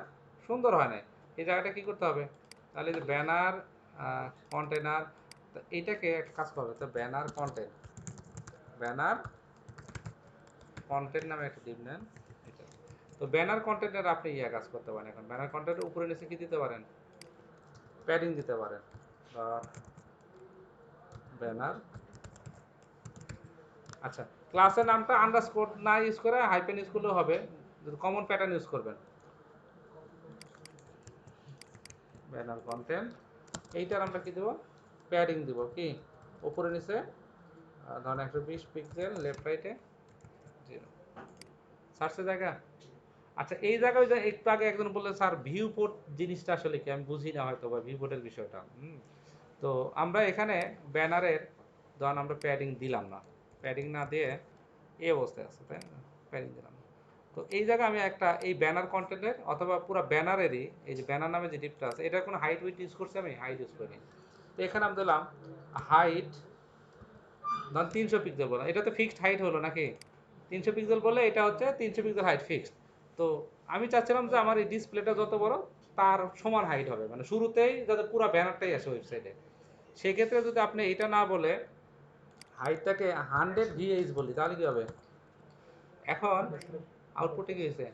সুন্দর হয় না। এই জায়গাটা কি করতে হবে? তাহলে যে ব্যানার কন্টেনার, এইটাকে একটা কাজ করবে, তো ব্যানার কন্টেন্ট, ব্যানার কন্টেন্ট নামে একটা ডিপ নেন। এটা তো ব্যানার কন্টেন্টের আপনি ইয়া কাজ করতে পারেন। এখন ব্যানার কন্টেন্টের উপরে নিচে কি দিতে পারেন? প্যাডিং দিতে পারেন। ব্যানার, আচ্ছা, ক্লাসের নামটা আন্ডারস্কোর না ইউজ করে হাইপেন ইউজ করলেও হবে, যদি কমন প্যাটার্ন ইউজ করবেন। ব্যানার কন্টেন্ট, এইটার আমরা কি দেবো? প্যাডিং দিব। কি উপরে নিচে ধরেন 120 পিক্সেল, লেফট রাইটে 0, সার্চে জায়গা। আচ্ছা, এই জায়গায় যে একটু আগে একজন বললেন স্যার ভিউ পোর্ট জিনিসটা আসলে কি, আমি বুঝি না হয়তো বা ভিউ পোর্টের বিষয়টা। তো আমরা এখানে ব্যানারের ধরেন আমরা প্যাডিং দিলাম না, প্যাডিং না দিয়ে এই অবস্থায় আছে, তাই না? প্যাডিং দিলাম না। তো এই জায়গায় আমি একটা এই ব্যানার কন্টেন্টের অথবা পুরো ব্যানারেরই এই যে ব্যানার নামে যে ডিপটা আছে, এটার কোনো হাইট উইথ ইউজ করছি, আমি হাইট ইউজ করি। তো এখানে আমি দিলাম হাইট ধর 300 পিক্সেল বললাম, এটা তো ফিক্সড হাইট হলো নাকি? 300 পিক্সেল বললে এটা হচ্ছে 300 পিক্সেল হাইট ফিক্সড। তো আমি চাচ্ছিলাম যে আমার এই ডিসপ্লেটা যত বড় তার সমান হাইট হবে, মানে শুরুতেই যাতে পুরো ব্যানারটাই আসে ওয়েবসাইটে। সেক্ষেত্রে যদি আপনি এটা না বলে হাইটটাকে 100 ভিএইচ বলি, তাহলে কি হবে? এখন আউটপুটে কি হয়েছে,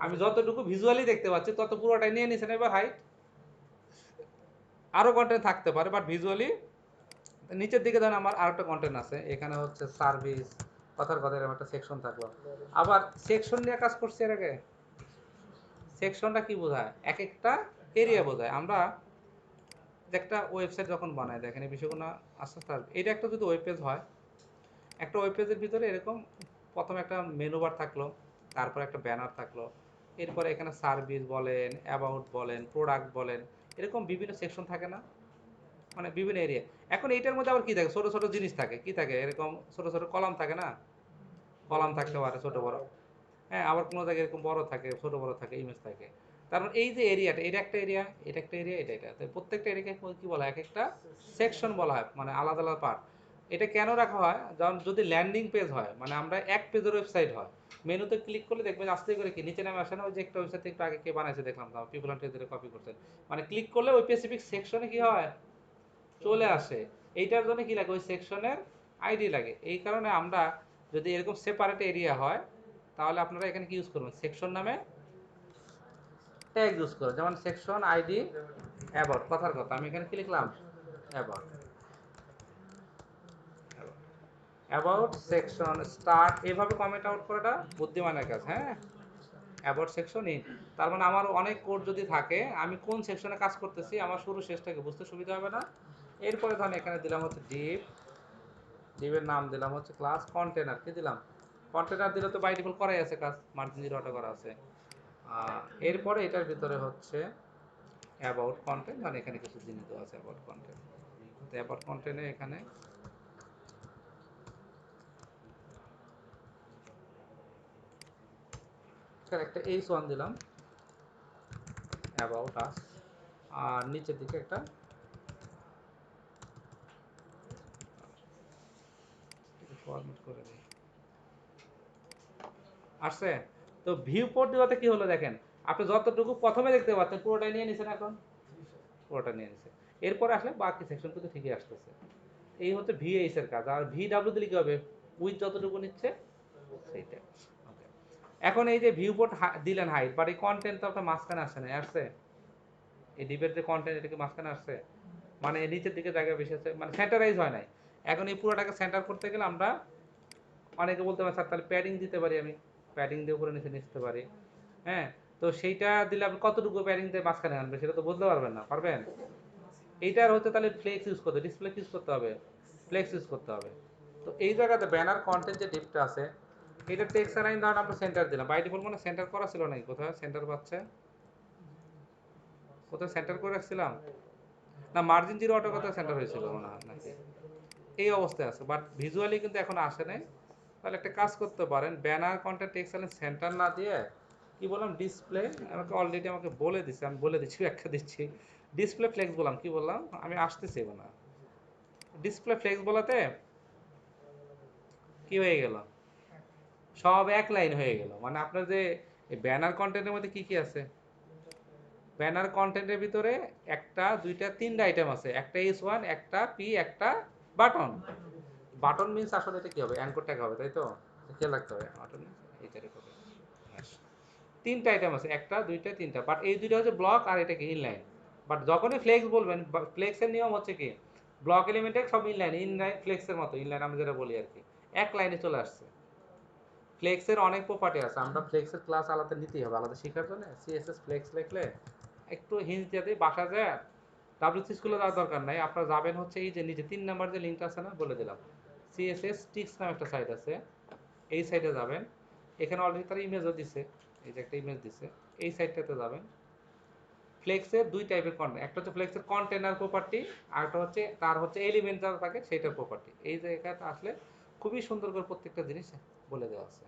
আমি যতটুকু ভিজুয়ালি দেখতে পাচ্ছি তত পুরোটাই নিয়ে নিছেন। এবার হাইট আরও কন্টেন্ট থাকতে পারে, বাট ভিজুয়ালি নিচের দিকে ধরেন আমার আরেকটা কন্টেন্ট আছে, এখানে হচ্ছে সার্ভিস, কথার কথা এরকম একটা সেকশন থাকলো। আবার সেকশন নিয়ে কাজ করছি এর আগে। সেকশনটা কি বোঝায়? এক একটা এরিয়া বোঝায়। আমরা একটা ওয়েবসাইট যখন বানাই, দেখেন এই বিষয়গুলো আস্তে আস্তে আসবে। এটা একটা যদি ওয়েব পেজ হয়, একটা ওয়েব পেজের ভিতরে এরকম প্রথমে একটা মেনু বার থাকলো, তারপর একটা ব্যানার থাকলো, এরপরে এখানে সার্ভিস বলেন, অ্যাবাউট বলেন, প্রোডাক্ট বলেন, এরকম বিভিন্ন সেকশন থাকে না, মানে বিভিন্ন এরিয়া। এখন এইটার মধ্যে আবার কি থাকে, ছোট ছোট জিনিস থাকে, কি থাকে, এরকম ছোট ছোট কলাম থাকে না, কলাম থাকতে পারে ছোট বড়। হ্যাঁ, আবার কোনো জায়গায় এরকম বড় থাকে, ছোট বড় থাকে, ইমেজ থাকে। কারণ এই যে এরিয়াটা, এটা একটা এরিয়া, এটা একটা এরিয়া, এটা এটা, তাই প্রত্যেকটা এরিয়াকে কি বলা হয়, এক একটা সেকশন বলা হয়, মানে আলাদা আলাদা পার্ট। এটা কেন রাখা হয়? যেমন যদি ল্যান্ডিং পেজ হয়, মানে আমরা এক পেজের ওয়েবসাইট হয়, মেনুতে ক্লিক করলে দেখবেন আস্তে করে কি নিচে নামে আসে না, ওই যে একটা ওয়েবসাইট একটু আগে কে বানাইছে দেখলাম, পিপল অ্যান্ড ট্রেজারে কপি করতে, মানে ক্লিক করলে ওই স্পেসিফিক সেকশনে কি হয়, চলে আসে। এইটার জন্য কি লাগে, ওই সেকশনের আইডি লাগে। এই কারণে আমরা যদি এরকম সেপারেট এরিয়া হয়, তাহলে আপনারা এখানে কি ইউজ করবেন, সেকশন নামে ট্যাগ ইউজ করো। যেমন সেকশন আইডি অ্যাবাউট, কথার কথা আমি এখানে কি লিখলাম, অ্যাবাউট, অ্যাবাউট সেকশন স্টার্ট, এভাবে কমেন্ট আউট করাটা বুদ্ধিমানের কাজ। হ্যাঁ, অ্যাবাউট সেকশন ইন, তার মানে আমার অনেক কোড যদি থাকে, আমি কোন সেকশনে কাজ করতেছি আমার শুরু শেষটাকে বুঝতে সুবিধা হবে না। এরপরে ধরেন এখানে দিলাম হচ্ছে ডিপ, ডিপের নাম দিলাম হচ্ছে ক্লাস কন্টেনার, কি দিলাম, কন্টেনার দিলে তো বাই ডিফল্ট করাই আছে কাজ, মার্জিন জিরোটা করা আছে। এরপরে এটার ভিতরে হচ্ছে অ্যাবাউট কন্টেন্ট, মানে এখানে কিছু জিনিস দেওয়া আছে অ্যাবাউট কন্টেন্ট। তো অ্যাবাউট কন্টেন্টে এখানে একটা H1 দিলাম, অ্যাবাউট আস, আর নিচের দিকে একটা ফরম্যাট করে দিই। আসছে? তো ভিউ পোর্ট দেওয়াতে কি হলো দেখেন, আপনি যতটুকু প্রথমে দেখতে পাচ্ছেন পুরোটাই নিয়ে নিছেন, এখন পুরোটা নিয়ে নিছে। এরপরে আসলে বাকি সেকশন কিন্তু ঠিকই আসতেছে। এই হচ্ছে ভিএইচ এর কাজ। আর ভিডব্লিউ দিলে কি হবে, উইথ যতটুকু নিচ্ছে সেইটা। ওকে, এখন এই যে ভিউ পোর্ট দিলেন হাইট, বাট এই কন্টেন্ট তো আপনার মাঝখানে আসছে না, আসছে? এই ডিবের যে কন্টেন্ট এটা কি মাঝখানে আসছে? মানে এই নিচের দিকে জায়গা বেশি আছে, মানে সেন্টারাইজ হয় নাই। এখন এই পুরোটাকে সেন্টার করতে গেলে আমরা অনেকে বলতে পারে স্যার তাহলে প্যাডিং দিতে পারি, আমি প্যাডিং দিয়ে উপরে নিচে নিতে পারি। হ্যাঁ, তো সেইটা দিলে আপনি কতটুকু প্যাডিং দিয়ে মাঝখানে আনবে সেটা তো বুঝতে পারবেন না, পারবেন? এইটার হচ্ছে তাহলে ফ্লেক্স ইউজ করতে, ডিসপ্লে ইউজ করতে হবে, ফ্লেক্স ইউজ করতে হবে। তো এই জায়গাতে ব্যানার কন্টেন্ট যে ডিপটা আছে, এটা টেক্সট লাইন ধরেন আমরা সেন্টার দিলাম, বাই ডিফল্ট মানে সেন্টার করা ছিল নাকি, কোথায় সেন্টার পাচ্ছে, কোথায় সেন্টার করে রাখছিলাম না, মার্জিন জিরো অটো কোথায় সেন্টার হয়েছিল মনে হয় নাকি, এই অবস্থায় আছে, বাট ভিজুয়ালি কিন্তু এখন আসে নাই। তাহলে একটা কাজ করতে পারেন, banner content text line centre না দিয়ে কি বললাম, ডিসপ্লে, আমাকে অলরেডি আমাকে বলে দিচ্ছে, আমি বলে দিচ্ছি, ব্যাখ্যা দিচ্ছি, ডিসপ্লে ফ্লেক্স বললাম, কি বললাম আমি আসতেছি না, ডিসপ্লে ফ্লেক্স বলাতে কি হয়ে গেল, সব এক লাইন হয়ে গেল। মানে আপনার যে ব্যানার কন্টেন্টের মধ্যে কি কি আছে, ব্যানার কন্টেন্টের ভিতরে একটা দুইটা তিনটা আইটেম আছে, একটা এস ওয়ান, একটা পি, একটা বাটন। বাটন মিন্স আসলে এটা কি হবে, অ্যাঙ্কর ট্যাগ হবে, তাই তো খেয়াল রাখতে হবে, বাটন এইটা রেখে হবে। তিনটা আইটেম আছে, একটা দুইটা তিনটা, বাট এই দুইটা হচ্ছে ব্লক আর এটা কি ইনলাইন। বাট যখনই ফ্লেক্স বলবেন, ফ্লেক্সের নিয়ম হচ্ছে কি, ব্লক এলিমেন্টে সব ইনলাইন, ইনলাইন ফ্লেক্সের মতো, ইনলাইন আমরা যেটা বলি আর কি, এক লাইনে চলে আসছে। ফ্লেক্সের অনেক প্রপার্টি আছে, আমরা ফ্লেক্সের ক্লাস আলাদা নিতেই হবে, আলাদা শেখার জন্য সিএসএস ফ্লেক্স লিখলে একটু হিন্ট দিয়ে দিই, বাসা যায় ডাব্লিউসি স্কুলে যাওয়ার দরকার নাই, আপনারা যাবেন হচ্ছে এই যে নিচে 3 নাম্বার যে লিঙ্কটা আছে না, বলে দিলাম, সিএসএস টিক্স নামে একটা সাইট আছে, এই সাইটে যাবেন, এখানে অলরেডি তারা ইমেজও দিছে, এই যে একটা ইমেজ দিছে, এই সাইটটাতে যাবেন। ফ্লেক্সের দুই টাইপের কন্টেন্ট, একটা হচ্ছে ফ্লেক্সের কন্টেনার প্রপার্টি, আর একটা হচ্ছে তার হচ্ছে এলিমেন্ট যারা থাকে সেইটার প্রপার্টি। এই জায়গাটা আসলে খুবই সুন্দর করে প্রত্যেকটা জিনিস বলে দেওয়া আছে।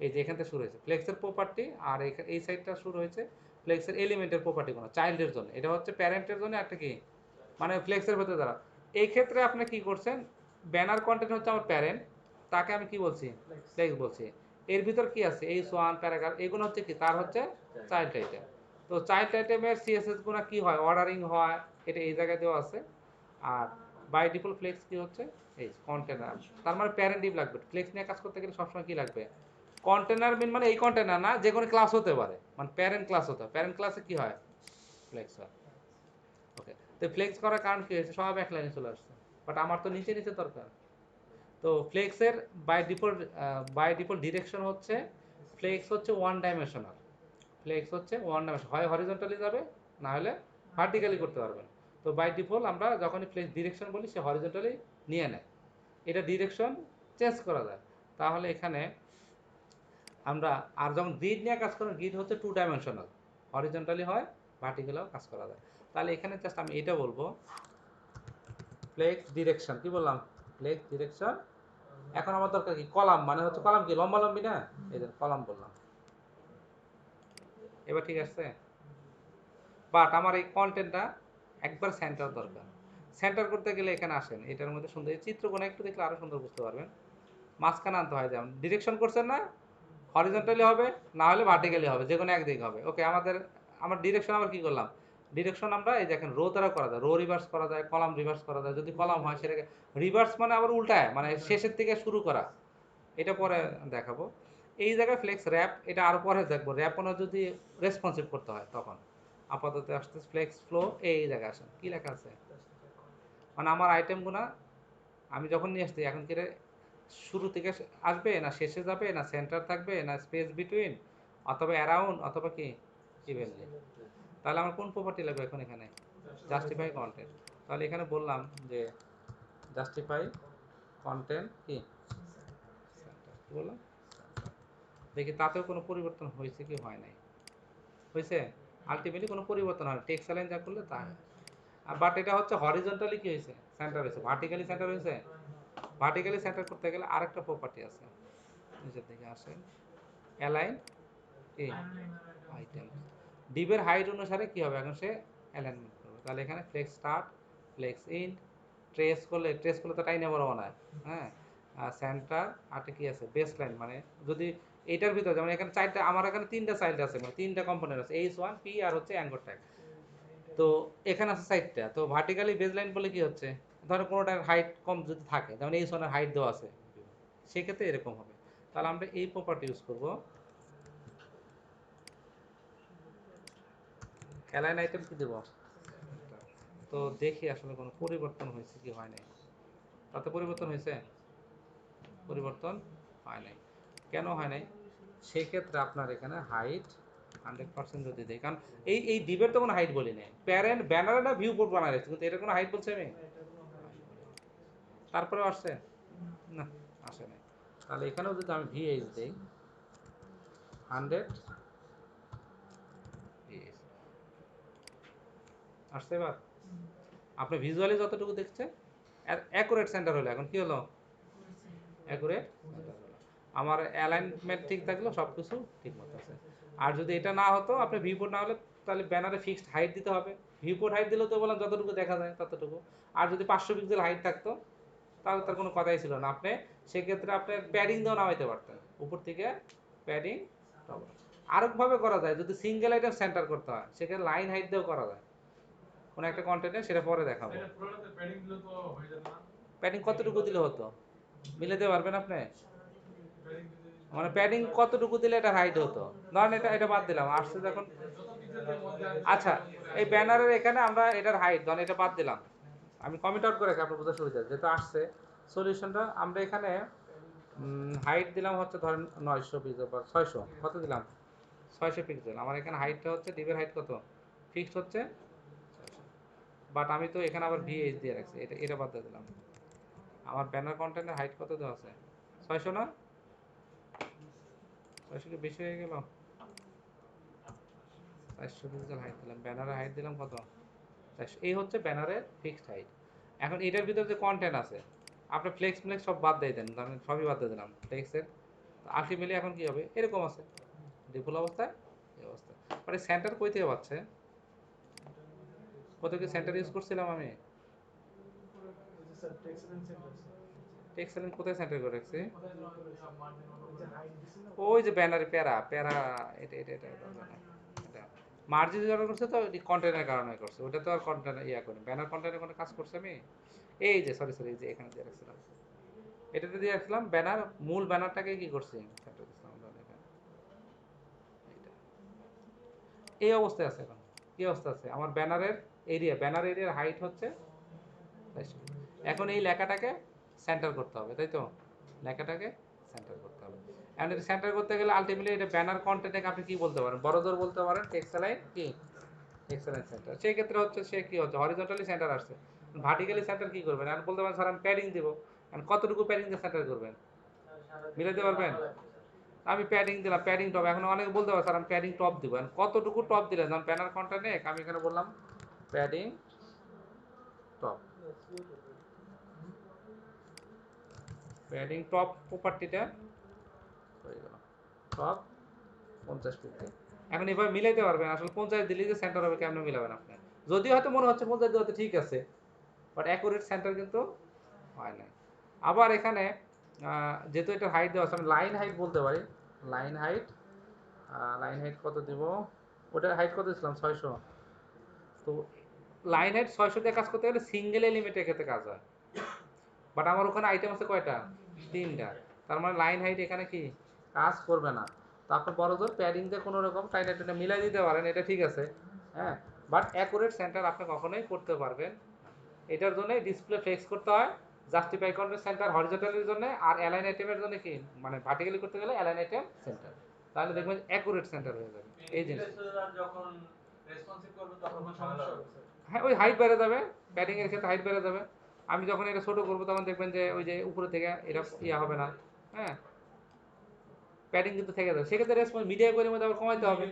এই যে এখান থেকে শুরু হয়েছে ফ্লেক্সের প্রপার্টি, আর এই সাইডটা শুরু হয়েছে ফ্লেক্সের এলিমেন্টের প্রপার্টি, কোনো চাইল্ডের জন্য, এটা হচ্ছে প্যারেন্টের জন্য, একটা কি মানে ফ্লেক্সের ভেতরে দ্বারা। এই ক্ষেত্রে আপনি কি করছেন, ব্যানার কন্টেন্ট হচ্ছে আমার প্যারেন্ট, তাকে আমি কি বলছি, ফ্লেক্স বলছি। এর ভিতর কি আছে, এই সোয়ান প্যারাগ্রাফ, এগুলো হচ্ছে কি, তার হচ্ছে চাইল্ড আইটেম। তো চাইল্ড আইটেমের সিএসএস গুলো কি হয়, অর্ডারিং হয়, এটা এই জায়গায় দেওয়া আছে। আর বাই ডিফল্ট ফ্লেক্স কি হচ্ছে, এই কন্টেনার, তার মানে প্যারেন্ট ডিভ লাগবে। ফ্লেক্স নিয়ে কাজ করতে গেলে সবসময় কি লাগবে, কন্টেনার মিন মানে এই কন্টেনার না, যে কোনো ক্লাস হতে পারে, মানে প্যারেন্ট ক্লাস হতে হয়, প্যারেন্ট ক্লাসে কি হয়, ফ্লেক্স হয়। ওকে, তো ফ্লেক্স করার কারণ কি হয়েছে, সব এক লাইনে চলে আসছে, বাট আমার তো নিচে নিচে দরকার। তো ফ্লেক্সের বাই ডিফল্ট ডিরেকশন হচ্ছে, ফ্লেক্স হচ্ছে ওয়ান ডাইমেনশনাল, ফ্লেক্স হচ্ছে ওয়ান ডাইমেনশন, হয় হরিজন্টালি যাবে, না হলে ভার্টিক্যালি করতে পারবেন। তো বাই ডিফল্ট আমরা যখনই ফ্লেক্স ডিরেকশন বলি, সে হরিজন্টালি নিয়ে নেয়, এটা ডিরেকশন চেঞ্জ করা যায়। তাহলে এখানে আমরা, আর যখন গ্রিড নিয়ে কাজ করেন, গ্রিড হচ্ছে টু ডাইমেনশনাল, হরিজন্টালি হয়, ভার্টিক্যালও কাজ করা যায়। তাহলে এখানে জাস্ট আমি এটা বলবো, ফ্লেক্স ডিরেকশন, কি বললাম, ফ্লেক্স ডিরেকশন। এখন আমার দরকার কি, কলাম, মানে হচ্ছে কলাম কি লম্বা লম্বি না, এই যে কলাম বললাম, এবার ঠিক আছে। বাট আমার এই কন্টেন্টটা একবার সেন্টার দরকার, সেন্টার করতে গেলে এখানে আসেন, এটার মধ্যে সুন্দর চিত্রকোণ একটু দেখলে আরো সুন্দর বুঝতে পারবেন। মাঝখানে আনতে হয়, যেমন ডিরেকশন করছেন না, হরিজন্টালি হবে, না হলে ভার্টিক্যালি হবে, যে কোনো একদিক হবে। ওকে, আমার ডিরেকশন আবার কি করলাম, ডিরেকশন আমরা এই দেখেন রো দ্বারা করা যায়, রো রিভার্স করা যায়, কলাম রিভার্স করা যায়, যদি কলাম হয় সেটাকে রিভার্স মানে আবার উল্টায়, মানে শেষের থেকে শুরু করা, এটা পরে দেখাবো। এই জায়গায় ফ্লেক্স র্যাপ, এটা আরো পরে দেখবো, র্যাপ মানে যদি রেসপন্সিভ করতে হয় তখন। আপাতত আসতে ফ্লেক্স ফ্লো, এই জায়গায় আসেন, কি লেখা আছে, মানে আমার আইটেমগুলো আমি যখন নিয়ে আসছি, এখন কি শুরু থেকে আসবে, না শেষে যাবে, না সেন্টার থাকবে, না স্পেস বিটুইন, অথবা অ্যারাউন্ড, অথবা কি ইভেন্টলি। তাহলে আমার কোন প্রপার্টি লাগবে এখন এখানে, জাস্টিফাই কন্টেন্ট। তাহলে এখানে বললাম যে জাস্টিফাই কন্টেন্ট কি center, কি বললাম, দেখি তাতেও কোনো পরিবর্তন হয়েছে কি হয় নাই, হয়েছে, আলটিমেটলি কোনো পরিবর্তন হয়, টেক্সট লাইন যা করলে তা হয়। বাট এটা হচ্ছে হরিজন্টালি কি হয়েছে, সেন্টার হয়েছে, ভার্টিক্যালি সেন্টার হয়েছে। ভার্টিক্যালি সেন্টার করতে গেলে আরেকটা প্রপার্টি আছে, নিচের দিকে আসেন, অ্যালাইন কি আইটেম, ডিবের হাইট অনুসারে কি হবে, এখন সে অ্যালাইনমেন্ট করবো। তাহলে এখানে flex start, flex end, trace করলে তো টাইনে বড় না, হ্যাঁ, সেন্টার আরটা কি আছে বেস লাইন, মানে যদি এইটার ভিতরে যেমন এখানে চারটা, আমার এখানে তিনটা চাইল্ড আছে, মানে তিনটা কম্পোনেন্ট আছে, H1 P আর হচ্ছে অ্যাঙ্কর ট্যাগ। তো এখানে আছে চারটা, তো ভার্টিক্যালি বেস লাইন বলে কি হচ্ছে, ধরো কোনোটার হাইট কম যদি থাকে, যেমন H1 এর হাইট দেওয়া আছে, সেক্ষেত্রে এরকম হবে। তাহলে আমরা এই প্রপার্টি ইউজ করবো, অ্যালাইন আইটেম কি দেবো, তো দেখি আসলে কোনো পরিবর্তন হয়েছে কি হয় নাই। তাতে পরিবর্তন হয়েছে, পরিবর্তন হয় নাই। কেন হয় নাই, সেক্ষেত্রে আপনার এখানে হাইট 100% যদি দেয়, কারণ এই ডিবের তো কোনো হাইট বলি নাই, প্যারেন্ট ব্যানারে না ভিউ বোর্ড বানায় রাখছে, কিন্তু এটা কোনো হাইট বলছে আমি, তারপরে আসছে না, আসে নাই। তাহলে এখানেও যদি আমি ভিএইচ দিই 100 ভিএইচ আসছে। এবার আপনি ভিজুয়ালি যতটুকু দেখছে অ্যাকুরেট সেন্টার হলো, এখন কি হলো অ্যাকুরেট সেন্টার হলো, আমার অ্যালাইনমেন্ট ঠিক থাকলো, সব কিছু ঠিক মতো আছে। আর যদি এটা না হতো, আপনি ভিউপোর্ট না হলে তাহলে ব্যানারে ফিক্সড হাইট দিতে হবে, ভিউপোর্ট হাইট দিলেও তো বললাম যতটুকু দেখা যায় ততটুকু। আর যদি 500 পিক্সেল হাইট থাকতো তাহলে তার কোনো কথাই ছিল না, আপনি সেক্ষেত্রে আপনি প্যাডিং দিয়েও নামাইতে পারতেন উপর থেকে, প্যাডিং। আরেকভাবে করা যায়, যদি সিঙ্গেল আইটেম সেন্টার করতে হয় সেক্ষেত্রে লাইন হাইট দিয়েও করা যায় কোনো একটা কন্টেন্টে, সেটা পরে দেখাবো। প্যাডিং কতটুকু দিলে হতো, মিলাতে পারবেন আপনি, মানে প্যাডিং কতটুকু দিলে এটা হাইট হতো, ধরেন এটা এটা বাদ দিলাম, আসছে যখন, আচ্ছা এই ব্যানারের এখানে আমরা এটার হাইট ধরেন এটা বাদ দিলাম, আমি কমেন্ট আউট করে রাখি আপনার বোঝার সুবিধা, যেটা আসছে সলিউশনটা আমরা এখানে হাইট দিলাম হচ্ছে ধরেন 900 পিক্সেল বা 600, কত দিলাম 600 পিক্সেল, আমার এখানে হাইটটা হচ্ছে ডিপের হাইট কত ফিক্সড হচ্ছে 600, বাট আমি তো এখানে আবার ভিএইচ দিয়ে রাখছি, এটা এটা বাদ দিয়ে দিলাম। আমার ব্যানার কন্টেন্টের হাইট কত দেওয়া আছে 600 না, 600 কি বেশি হয়ে গেল, 400 পিক্সেল হাইট দিলাম, ব্যানারের হাইট দিলাম কত 400, এই হচ্ছে ব্যানারের ফিক্সড হাইট। এখন এটার ভিতরে যে কন্টেন্ট আছে, আপনি ফ্লেক্স ফ্লেক্স সব বাদ দিয়ে দেন, ধরেন সবই বাদ দিয়ে দিলাম ফ্লেক্সের, আলটিমেটলি এখন কি হবে এরকম আছে ডিফল্ট অবস্থায়, এই অবস্থা, মানে সেন্টার কই থেকে পাচ্ছে, কত কি সেন্টার ইউজ করছিলাম আমি, টেক্সট কোথায় সেন্টার করে রাখছি, ওই যে ব্যানারে প্যারা প্যারা, এটা এটা এটা এটা মার্জিন যারা করছে তো কন্টেন্টের কারণে করছে, ওটা তো আর কন্টেন্ট ইয়া করে ব্যানার কন্টেন্টের কোনো কাজ করছে আমি, এই যে সরি সরি, এই যে এখানে দিয়ে রাখছিলাম, এটাতে দিয়ে রাখছিলাম ব্যানার, মূল ব্যানারটাকে কি করছি সেন্টার দিছিলাম, এই অবস্থায় আছে এখন, কি অবস্থা আছে আমার ব্যানারের এরিয়া, ব্যানার এরিয়ার হাইট হচ্ছে 22। এখন এই লেখাটাকে সেন্টার করতে হবে, তাই তো লেখাটাকে সেন্টার করতে হবে। এখন এটা সেন্টার করতে গেলে আলটিমেটলি এটা ব্যানার কন্টেন্টকে আপনি কি বলতে পারেন, বড় জোর বলতে পারেন টেক্সট লাইন কি এক্সেলেন্ট সেন্টার, সেই ক্ষেত্রে হচ্ছে সে কি হচ্ছে হরিজন্টালি সেন্টার আসছে, ভার্টিক্যালি সেন্টার কি করবেন, আর বলতে পারেন স্যার আমি প্যাডিং দিব, আর কতটুকু প্যাডিং দিয়ে সেন্টার করবেন মিলাতে পারবেন, আমি প্যাডিং দিলাম প্যাডিং টপ, এখন অনেকে বলতে পারে স্যার আমি প্যাডিং টপ দিব, কতটুকু টপ দিলেন, যেমন ব্যানার কন্টেন্টে আমি এখানে বললাম প্যাডিং টপ, প্যাডিং টপ প্রপার্টিটা হয়ে গেল টপ 50 পিক্সেল। এখন এভাবে মিলাইতে পারবেন আসলে 50 দিলেই যে সেন্টার হবে কেমনে মিলাবেন আপনি, যদি হয়তো মনে হচ্ছে 50 দেওয়াতে ঠিক আছে, বাট অ্যাকুরেট সেন্টার কিন্তু হয় না। আবার এখানে যেহেতু এটা হাইট দেওয়া আছে আমি লাইন হাইট বলতে পারি, লাইন হাইট, লাইন হাইট কত দিব, ওটার হাইট কত দিছিলাম 600, তো লাইন হাইট 600 দিয়ে কাজ করতে গেলে সিঙ্গেল এলিমেন্টের ক্ষেত্রে কাজ হয়, বাট আমার ওখানে আইটেম আছে কয়টা তিনটা, তার মানে লাইন হাইট এখানে কি কাজ করবে না। তো আপনি বড় জোর প্যাডিং দিয়ে কোনো রকম টাইটা টাইটা মিলাই দিতে পারেন, এটা ঠিক আছে, হ্যাঁ, বাট অ্যাকুরেট সেন্টার আপনি কখনোই করতে পারবেন, এটার জন্য ডিসপ্লে ফিক্স করতে হয়, জাস্টিফাই কন্ট্রোল সেন্টার হরিজন্টালের জন্য, আর অ্যালাইন আইটেমের জন্য কি মানে ভার্টিক্যালি করতে গেলে অ্যালাইন আইটেম সেন্টার, তাহলে দেখবেন অ্যাকুরেট সেন্টার হয়ে যাবে এই জিনিস। যখন রেসপন্সিভ করবে তখন সমস্যা হবে, হ্যাঁ ওই হাইট বেড়ে যাবে, প্যাডিং এর ক্ষেত্রে হাইট বেড়ে যাবে, আমি যখন এটা ছোট করবো তখন দেখবেন যে ওই যে উপরে থেকে এটা ইয়া হবে না, হ্যাঁ প্যাডিং কিন্তু থেকে যাবে, সেক্ষেত্রে রেসপন্স মিডিয়া কোয়ালিটির মধ্যে আবার কমাইতে হবে,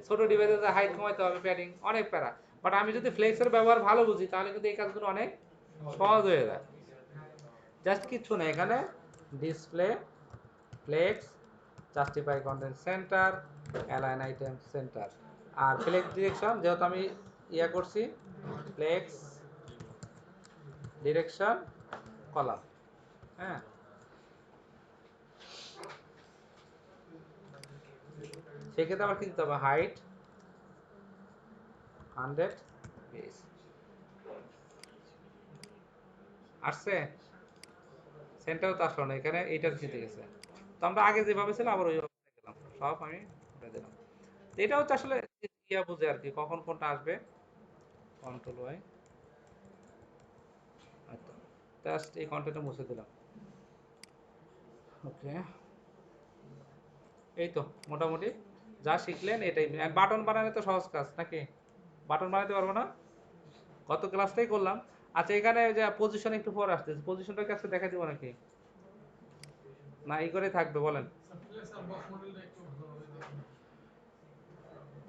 ছোট ডিভাইসের হাইট কমাইতে হবে, প্যাডিং অনেক প্যারা, বাট আমি যদি ফ্লেক্সের ব্যবহার ভালো বুঝি তাহলে কিন্তু এই কাজগুলো অনেক সহজ হয়ে যায়, জাস্ট কিছু না এখানে display flex, justify content center, align item center, আর ফ্লেক্স ডিরেকশন যেহেতু আমি ইয়া করছি ফ্লেক্স ডিরেকশন কলাম। হ্যাঁ, সেক্ষেত্রে আবার কি দিতে হবে, হাইট 100 পিস। আসছে, সেন্টারও তো আসলো না এখানে, এইটার জিতে গেছে। তো আমরা আগে যেভাবে ছিল আবার ওইভাবে গেলাম, সব আমি করে দিলাম। তো এটা হচ্ছে আসলে ইয়া বুঝে আর কি, কখন কোনটা আসবে। কন্ট্রোল ওয়াই, আচ্ছা, জাস্ট এই কন্টেন্টটা মুছে দিলাম। ওকে, এই তো মোটামুটি যা শিখলেন এটাই। বাটন বানানো তো সহজ কাজ নাকি, বাটন বানাতে পারবো না, গত ক্লাসটাই করলাম। আচ্ছা, এখানে যে পজিশন একটু পরে আসতেছে, পজিশনটা কাছে দেখা দিব নাকি, না এই করে থাকবে বলেন?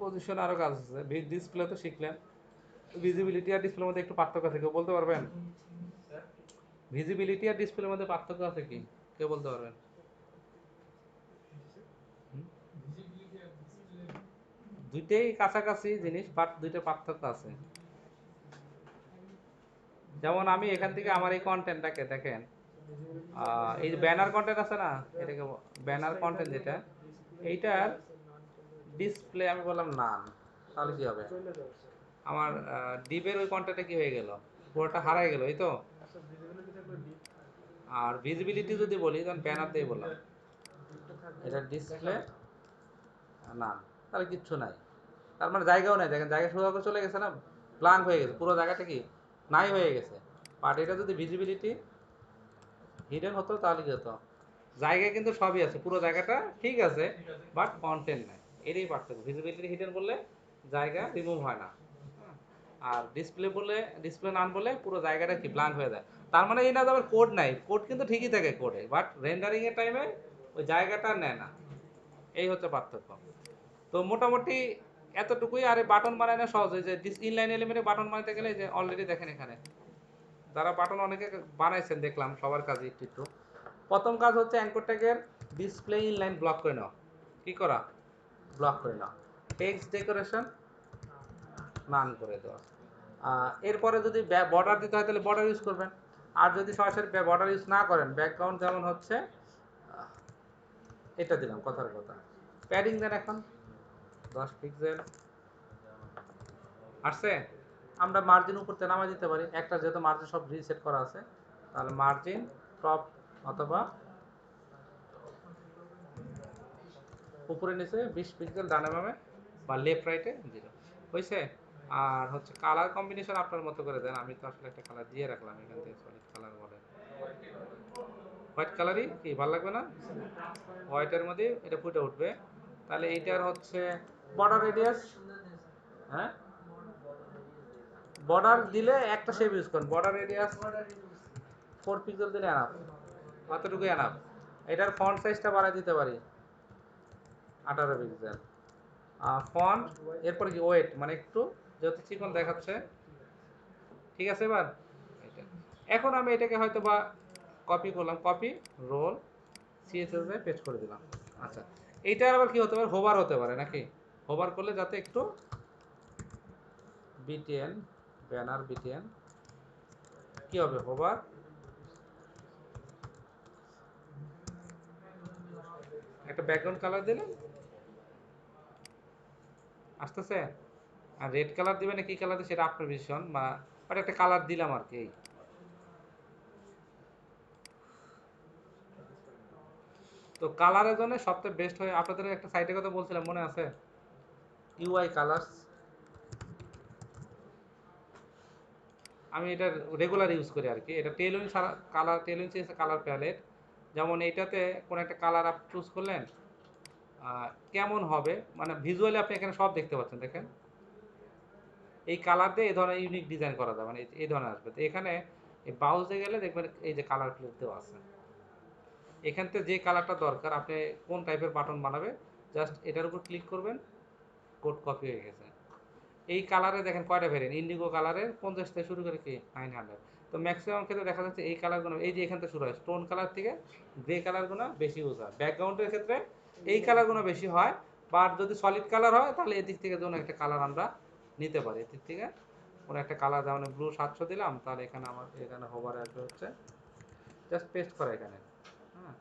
পজিশন আরো কাজ আছে, ডিসপ্লে তো শিখলেন, ভিজিবিলিটি আর ডিসপ্লের মধ্যে একটু পার্থক্য আছে, কেউ বলতে পারবেন? ভিজিবিলিটি আর ডিসপ্লের মধ্যে পার্থক্য আছে কি, কেউ বলতে পারবেন? হুম? দুইটাই কাছাকাছি জিনিস, বাট দুইটা পার্থক্য আছে। যেমন আমি এখান থেকে আমার এই কন্টেন্টটাকে দেখেন, এই যে ব্যানার কন্টেন্ট আছে না, এটাকে ব্যানার কন্টেন্ট যেটা, এইটার ডিসপ্লে আমি বললাম নান, তাহলে কি হবে, আমার ডিপের ওই কন্টেন্টটা কি হয়ে গেল, পুরোটা হারাই গেল, এই তো। আর ভিজিবিলিটি যদি বলি, তখন ব্যানার দিয়ে বললাম এটা ডিসপ্লে নান, তাহলে কিচ্ছু নাই, তার মানে জায়গাও নাই, দেখেন জায়গা সোজা করে চলে গেছে না, ব্লাঙ্ক হয়ে গেছে, পুরো জায়গাটা কি নাই হয়ে গেছে। বাট এটা যদি ভিজিবিলিটি হিডেন হতো তাহলে কি হতো, জায়গায় কিন্তু সবই আছে, পুরো জায়গাটা ঠিক আছে, বাট কন্টেন্ট নাই, এটাই পার্থক্য। ভিজিবিলিটি হিডেন বললে জায়গা রিমুভ হয় না, হ্যাঁ। আর ডিসপ্লে বলে, ডিসপ্লে নাম বলে পুরো জায়গাটা কি ব্লাঙ্ক হয়ে যায়। তার মানে এই না যে আবার কোড নাই, কোড কিন্তু ঠিকই থাকে কোডে, বাট রেন্ডারিং এর টাইমে ওই জায়গাটা নেয় না, এই হচ্ছে পার্থক্য। তো মোটামুটি এতটুকুই। আর বাটন বানানো সহজ, যে ইনলাইন এলিমেন্টে বাটন বানাতে গেলে যে অলরেডি দেখেন এখানে যারা বাটন অনেকে বানাইছেন দেখলাম, সবার কাজে একটু একটু। প্রথম কাজ হচ্ছে অ্যাঙ্কর ট্যাগের ডিসপ্লে ইনলাইন ব্লক করে নাও, কি করা, ব্লক করে নাও। টেক্সট ডেকোরেশন নান করে দেওয়া। এরপরে যদি বর্ডার দিতে হয় তাহলে বর্ডার ইউজ করবেন, আর যদি সরাসরি বর্ডার ইউজ না করেন, ব্যাকগ্রাউন্ড যেমন হচ্ছে এটা দিলাম, কথার কথা। প্যাডিং দেন এখন 10 পিক্সেল। আসছে, আমরা মার্জিন উপরতে নামাই দিতে পারি, একটা যেহেতু মার্জিন সব রিসেট করা আছে, তাহলে মার্জিন টপ অথবা উপরে নিচে 20 পিক্সেল ডানে বামে বা লেফট রাইটে 0 হয়েছে। আর হচ্ছে কালার কম্বিনেশন আপনার মতো করে দেন, আমি তো আসলে একটা কালার দিয়ে রাখলাম এখান থেকে, সলিড কালার বলে, হোয়াইট কালারই কি ভালো লাগবে না, হোয়াইটের মধ্যে এটা ফুটে উঠবে। তাহলে এইটার হচ্ছে বর্ডার রেডিয়াস, হ্যাঁ বর্ডার দিলে একটা শেপ ইউজ করুন, বর্ডার রেডিয়াস 4 পিক্সেল দিলে এনাফ, অতটুকু এনাফ। এটার ফন্ট সাইজটা বাড়াই দিতে পারি 18 পিক্সেল। ফন্ট, এরপরে কি ওয়েট, মানে একটু যেহেতু চিকন দেখাচ্ছে, ঠিক আছে। এবার এটা, এখন আমি এটাকে হয়তো বা কপি করলাম, কপি রোল সিএসএস এ পেস্ট করে দিলাম। আচ্ছা, এইটার আবার কি হতে পারে, হোভার হতে পারে নাকি, হোভার করলে যাতে একটু বিটিএন, ব্যানার বিটিএন কি হবে, হোভার একটা ব্যাকগ্রাউন্ড কালার দিলে আসতেছে। আর রেড কালার দিবেন না কি কালার দিবে সেটা আপনার ভিশন, বা একটা কালার দিলাম আর কি। তো কালারের জন্য সবচেয়ে বেস্ট হয়, আপনাদের একটা সাইটের কথা বলছিলাম মনে আছে, ইউআই কালার্স, আমি এটা রেগুলার ইউজ করি আর কি। এটা টেলুইন কালার, টেলুইন চেয়েছে কালার প্যালেট, যেমন এইটাতে কোনো একটা কালার আপনি চুজ করলেন, কেমন হবে, মানে ভিজুয়ালি আপনি এখানে সব দেখতে পাচ্ছেন, দেখেন এই কালার দিয়ে এই ধরনের ইউনিক ডিজাইন করা যায়, মানে এই ধরনের আসবে। তো এখানে এই ব্রাউজে গেলে দেখবেন এই যে কালার প্লেট দেওয়া আছে, এখান থেকে যে কালারটা দরকার, আপনি কোন টাইপের বাটন বানাবে, জাস্ট এটার উপর ক্লিক করবেন, কোড কপি হয়ে গেছে। এই কালারে দেখেন কয়টা ভেরিয়েন্ট, ইন্ডিগো কালারের 50 থেকে শুরু করে কি 900। তো ম্যাক্সিমাম ক্ষেত্রে দেখা যাচ্ছে এই কালারগুলো, এই যে এখান থেকে শুরু হয় স্টোন কালার থেকে, গ্রে কালারগুলো বেশি ইউজ হয়। ব্যাকগ্রাউন্ডের ক্ষেত্রে এই কালারগুলো বেশি হয়, বা যদি সলিড কালার হয় তাহলে এদিক থেকে যেন একটা কালার আমরা নিতে পারি। এর থেকে কোনো একটা কালার যেমন ব্লু 700 দিলাম, তাহলে এখানে আমার এখানে হোভার আসবে হচ্ছে, জাস্ট পেস্ট করা এখানে। হ্যাঁ,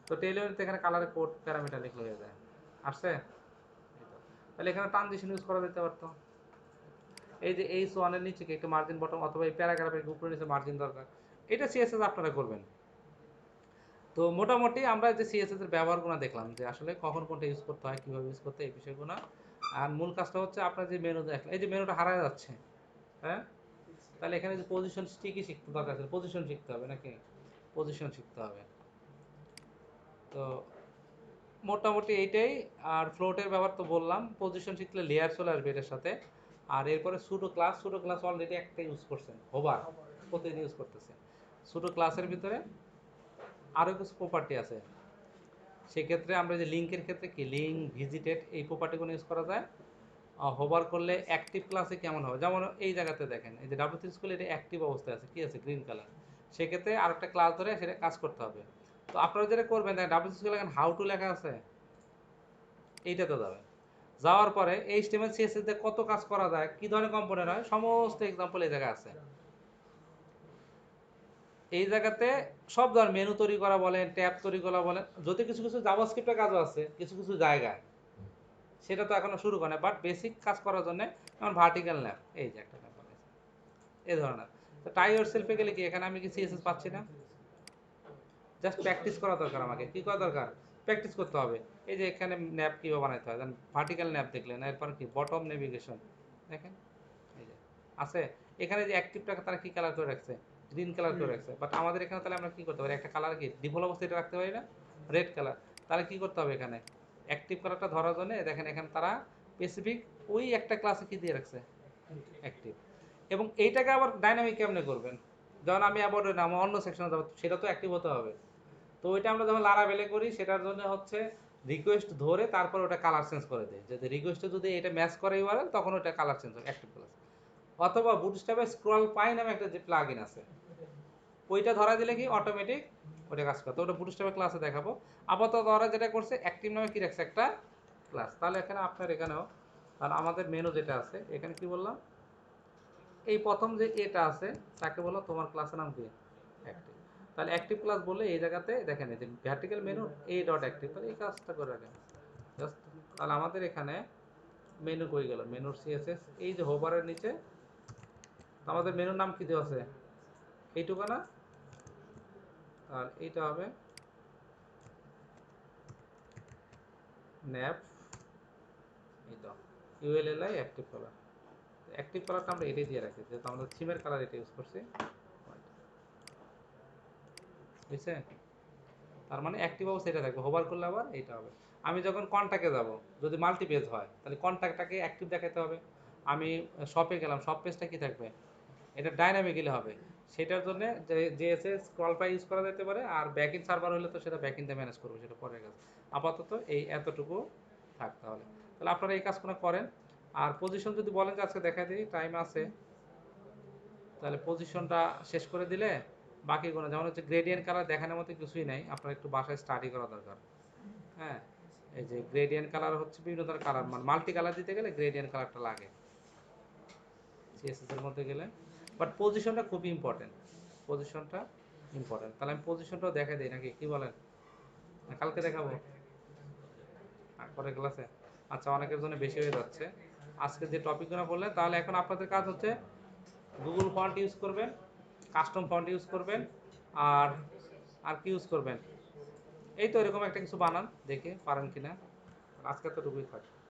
তো টেইলর এখানে কালারে কোড প্যারামিটার লিখলে হয়ে যায়। আসছে? তাহলে এখানে ট্রানজিশন ইউজ করা যেতে পারতো। এই যে এই সোয়ানের নিচে কি একটু মার্জিন বটম অথবা এই প্যারাগ্রাফের উপরে নিচে মার্জিন দরকার, এটা সিএসএস আপনারা করবেন। তো মোটামুটি আমরা যে সিএসএস এর ব্যবহারগুলো দেখলাম যে আসলে কখন কোনটা ইউজ করতে হয়, কিভাবে ইউজ করতে হয়, এই বিষয়গুলো। আর মূল কাজটা হচ্ছে আপনার যে মেনু দেখলাম, এই যে মেনুটা হারায় যাচ্ছে, হ্যাঁ, তাহলে এখানে যে পজিশন ঠিকই শিখতে দরকার আছে, পজিশন শিখতে হবে নাকি, পজিশন শিখতে হবে। তো মোটামুটি এইটাই। আর ফ্লোটের ব্যাপার তো বললাম, পজিশন শিখলে লেয়ার চলে আসবে এটার সাথে। আর এরপরে সুডো ক্লাস অলরেডি একটা ইউজ করছেন, হোভার প্রতিদিন ইউজ করতেছে। সুডো ক্লাসের ভিতরে আরও কিছু প্রপার্টি আছে, সেক্ষেত্রে আমরা যে লিঙ্কের ক্ষেত্রে কি লিঙ্ক ভিজিটেড এই প্রপার্টিগুলো ইউজ করা যায়। হোভার করলে অ্যাক্টিভ ক্লাসে কেমন হবে, যেমন এই জায়গাতে দেখেন এই যে ডাব্লিউ3 স্কুল এটা অ্যাক্টিভ অবস্থায় আছে, কি আছে গ্রিন কালার, সেক্ষেত্রে আর একটা ক্লাস ধরে সেটা কাজ করতে হবে। তো আপনারা যেটা করবেন দেখেন ডাব্লিউ3 স্কুল এখন হাউ টু লেখা আছে, এইটাতে যাবে। যাওয়ার পরে এইচটিএমএল সিএসএস দিয়ে কত কাজ করা যায়, কি ধরনের কম্পোনেন্ট হয়, সমস্ত এক্সাম্পল এই জায়গায় আছে। এই জায়গাতে সব ধরনের মেনু তৈরি করা বলেন, ট্যাব তৈরি করা বলেন, যদি কিছু কিছু জাভাস্ক্রিপ্টের কাজও আছে কিছু কিছু জায়গায়, সেটা তো এখনো শুরু করে না, বাট বেসিক কাজ করার জন্য যেমন ভার্টিক্যাল ল্যাব, এই যে একটা ল্যাব বানাইছে এই ধরনের। তো টাই ইউর সেলফে গেলে কি এখানে আমি কি সিএসএস পাচ্ছি না, জাস্ট প্র্যাকটিস করা দরকার, আমাকে কি করা দরকার, প্র্যাকটিস করতে হবে। এই যে এখানে ন্যাপ কীভাবে বানাইতে হয়, ভার্টিক্যাল ন্যাপ দেখলেন, এরপর কি বটম নেভিগেশন দেখেন, এই যে আছে। এখানে যে অ্যাক্টিভটাকে তারা কি কালার করে রাখছে, গ্রিন কালার করে রাখছে, বাট আমাদের এখানে তাহলে আমরা কি করতে পারি, একটা কালার কি ডিফল্ট অবস্থায় এটা রাখতে পারি না, রেড কালার। তাহলে কি করতে হবে, এখানে অ্যাক্টিভ কালারটা ধরার জন্য দেখেন এখানে তারা স্পেসিফিক ওই একটা ক্লাসে কি দিয়ে রাখছে, অ্যাক্টিভ। এবং এইটাকে আবার ডাইনামিক কেমনে করবেন, যখন আমি আবার আমার অন্য সেকশনে যাবো, সেটা তো অ্যাক্টিভ হতে হবে। তো ওইটা আমরা যখন লারাভেলে করি, সেটার জন্য হচ্ছে রিকোয়েস্ট ধরে তারপর ওটা কালার চেঞ্জ করে দেয়, যদি রিকোয়েস্টে যদি এটা ম্যাচ করে ইউআরএল, তখন ওটা কালার চেঞ্জ হয় অ্যাক্টিভ ক্লাস। অথবা বুটস্ট্র্যাপে স্ক্রল পাই নামে একটা যে প্লাগইন আছে, ওইটা ধরা দিলে কি অটোমেটিক ওটা কাজ করে, তো ওটা বুটস্ট্র্যাপের ক্লাসে দেখাবো। আপাতত ওরা যেটা করছে অ্যাক্টিভ নামে কি রাখছে একটা ক্লাস, তাহলে এখানে আপনার এখানেও, আর আমাদের মেনু যেটা আছে এখানে কি বললাম, এই প্রথম যে এটা আছে তাকে বলো তোমার ক্লাসের নাম কি, অ্যাক্টিভ। তাহলে অ্যাক্টিভ ক্লাস বলে এই জায়গাতে দেখেন এই যে vertical menu A dot active, তাহলে এই কাজটা করে রাখেন জাস্ট। তাহলে আমাদের এখানে মেনু কই গেল, মেনুর সিএসএস এই যে হোভারের নিচে, আমাদের মেনুর নাম কি দেওয়া আছে, এইটুকু না, আর এইটা হবে ন্যাপ, এইটা ইউএলএলআই অ্যাক্টিভ কালার। অ্যাক্টিভ কালারটা আমরা এটাই দিয়ে রাখি, যেহেতু আমরা থিমের কালার এটা ইউজ করছি, বুঝছে। তার মানে অ্যাক্টিভ অবস্থা এটা থাকবে, হোভার করলে আবার এইটা হবে। আমি যখন কন্ট্যাক্টে যাব, যদি মাল্টি পেজ হয় তাহলে কন্ট্যাক্টটাকে অ্যাক্টিভ দেখাতে হবে। আমি শপে গেলাম, শপ পেজটা কি থাকবে, এটা ডাইনামিক্যালি হবে। সেটার জন্য যে জেএসএস স্ক্রল পাই ইউজ করা যেতে পারে, আর ব্যাকইন সার্ভার হলে তো সেটা ব্যাকইনটা ম্যানেজ করবে, সেটা পরের কাজ। আপাতত এই এতটুকু থাক তাহলে। তাহলে আপনারা এই কাজগুলো করেন। আর পজিশন যদি বলেন যে আজকে দেখা দিই টাইম আছে, তাহলে পজিশনটা শেষ করে দিলে বাকিগুলো, যেমন হচ্ছে গ্রেডিয়েন্ট কালার দেখানোর মতো কিছুই নাই, আপনার একটু বাসায় স্টাডি করা দরকার। হ্যাঁ, এই যে গ্রেডিয়েন্ট কালার হচ্ছে বিভিন্ন ধরনের কালার, মানে মাল্টি কালার দিতে গেলে গ্রেডিয়েন্ট কালারটা লাগে সিএসএস এর মধ্যে গেলে। বাট পজিশনটা খুবই ইম্পর্টেন্ট, পজিশনটা ইম্পর্টেন্ট। তাহলে আমি পজিশনটাও দেখা দিই নাকি, কি বলেন, না কালকে দেখাবো পরের ক্লাসে? আচ্ছা, অনেকের জন্য বেশি হয়ে যাচ্ছে আজকে যে টপিকগুলো বললেন। তাহলে এখন আপনাদের কাজ হচ্ছে গুগল ফন্ট ইউজ করবেন, কাস্টম ফন্ট ইউজ করবেন, আর আর কি ইউজ করবেন, এই তো এরকম একটা কিছু বানান, দেখে পারেন কিনা। আজকে তো টুকুই থাক।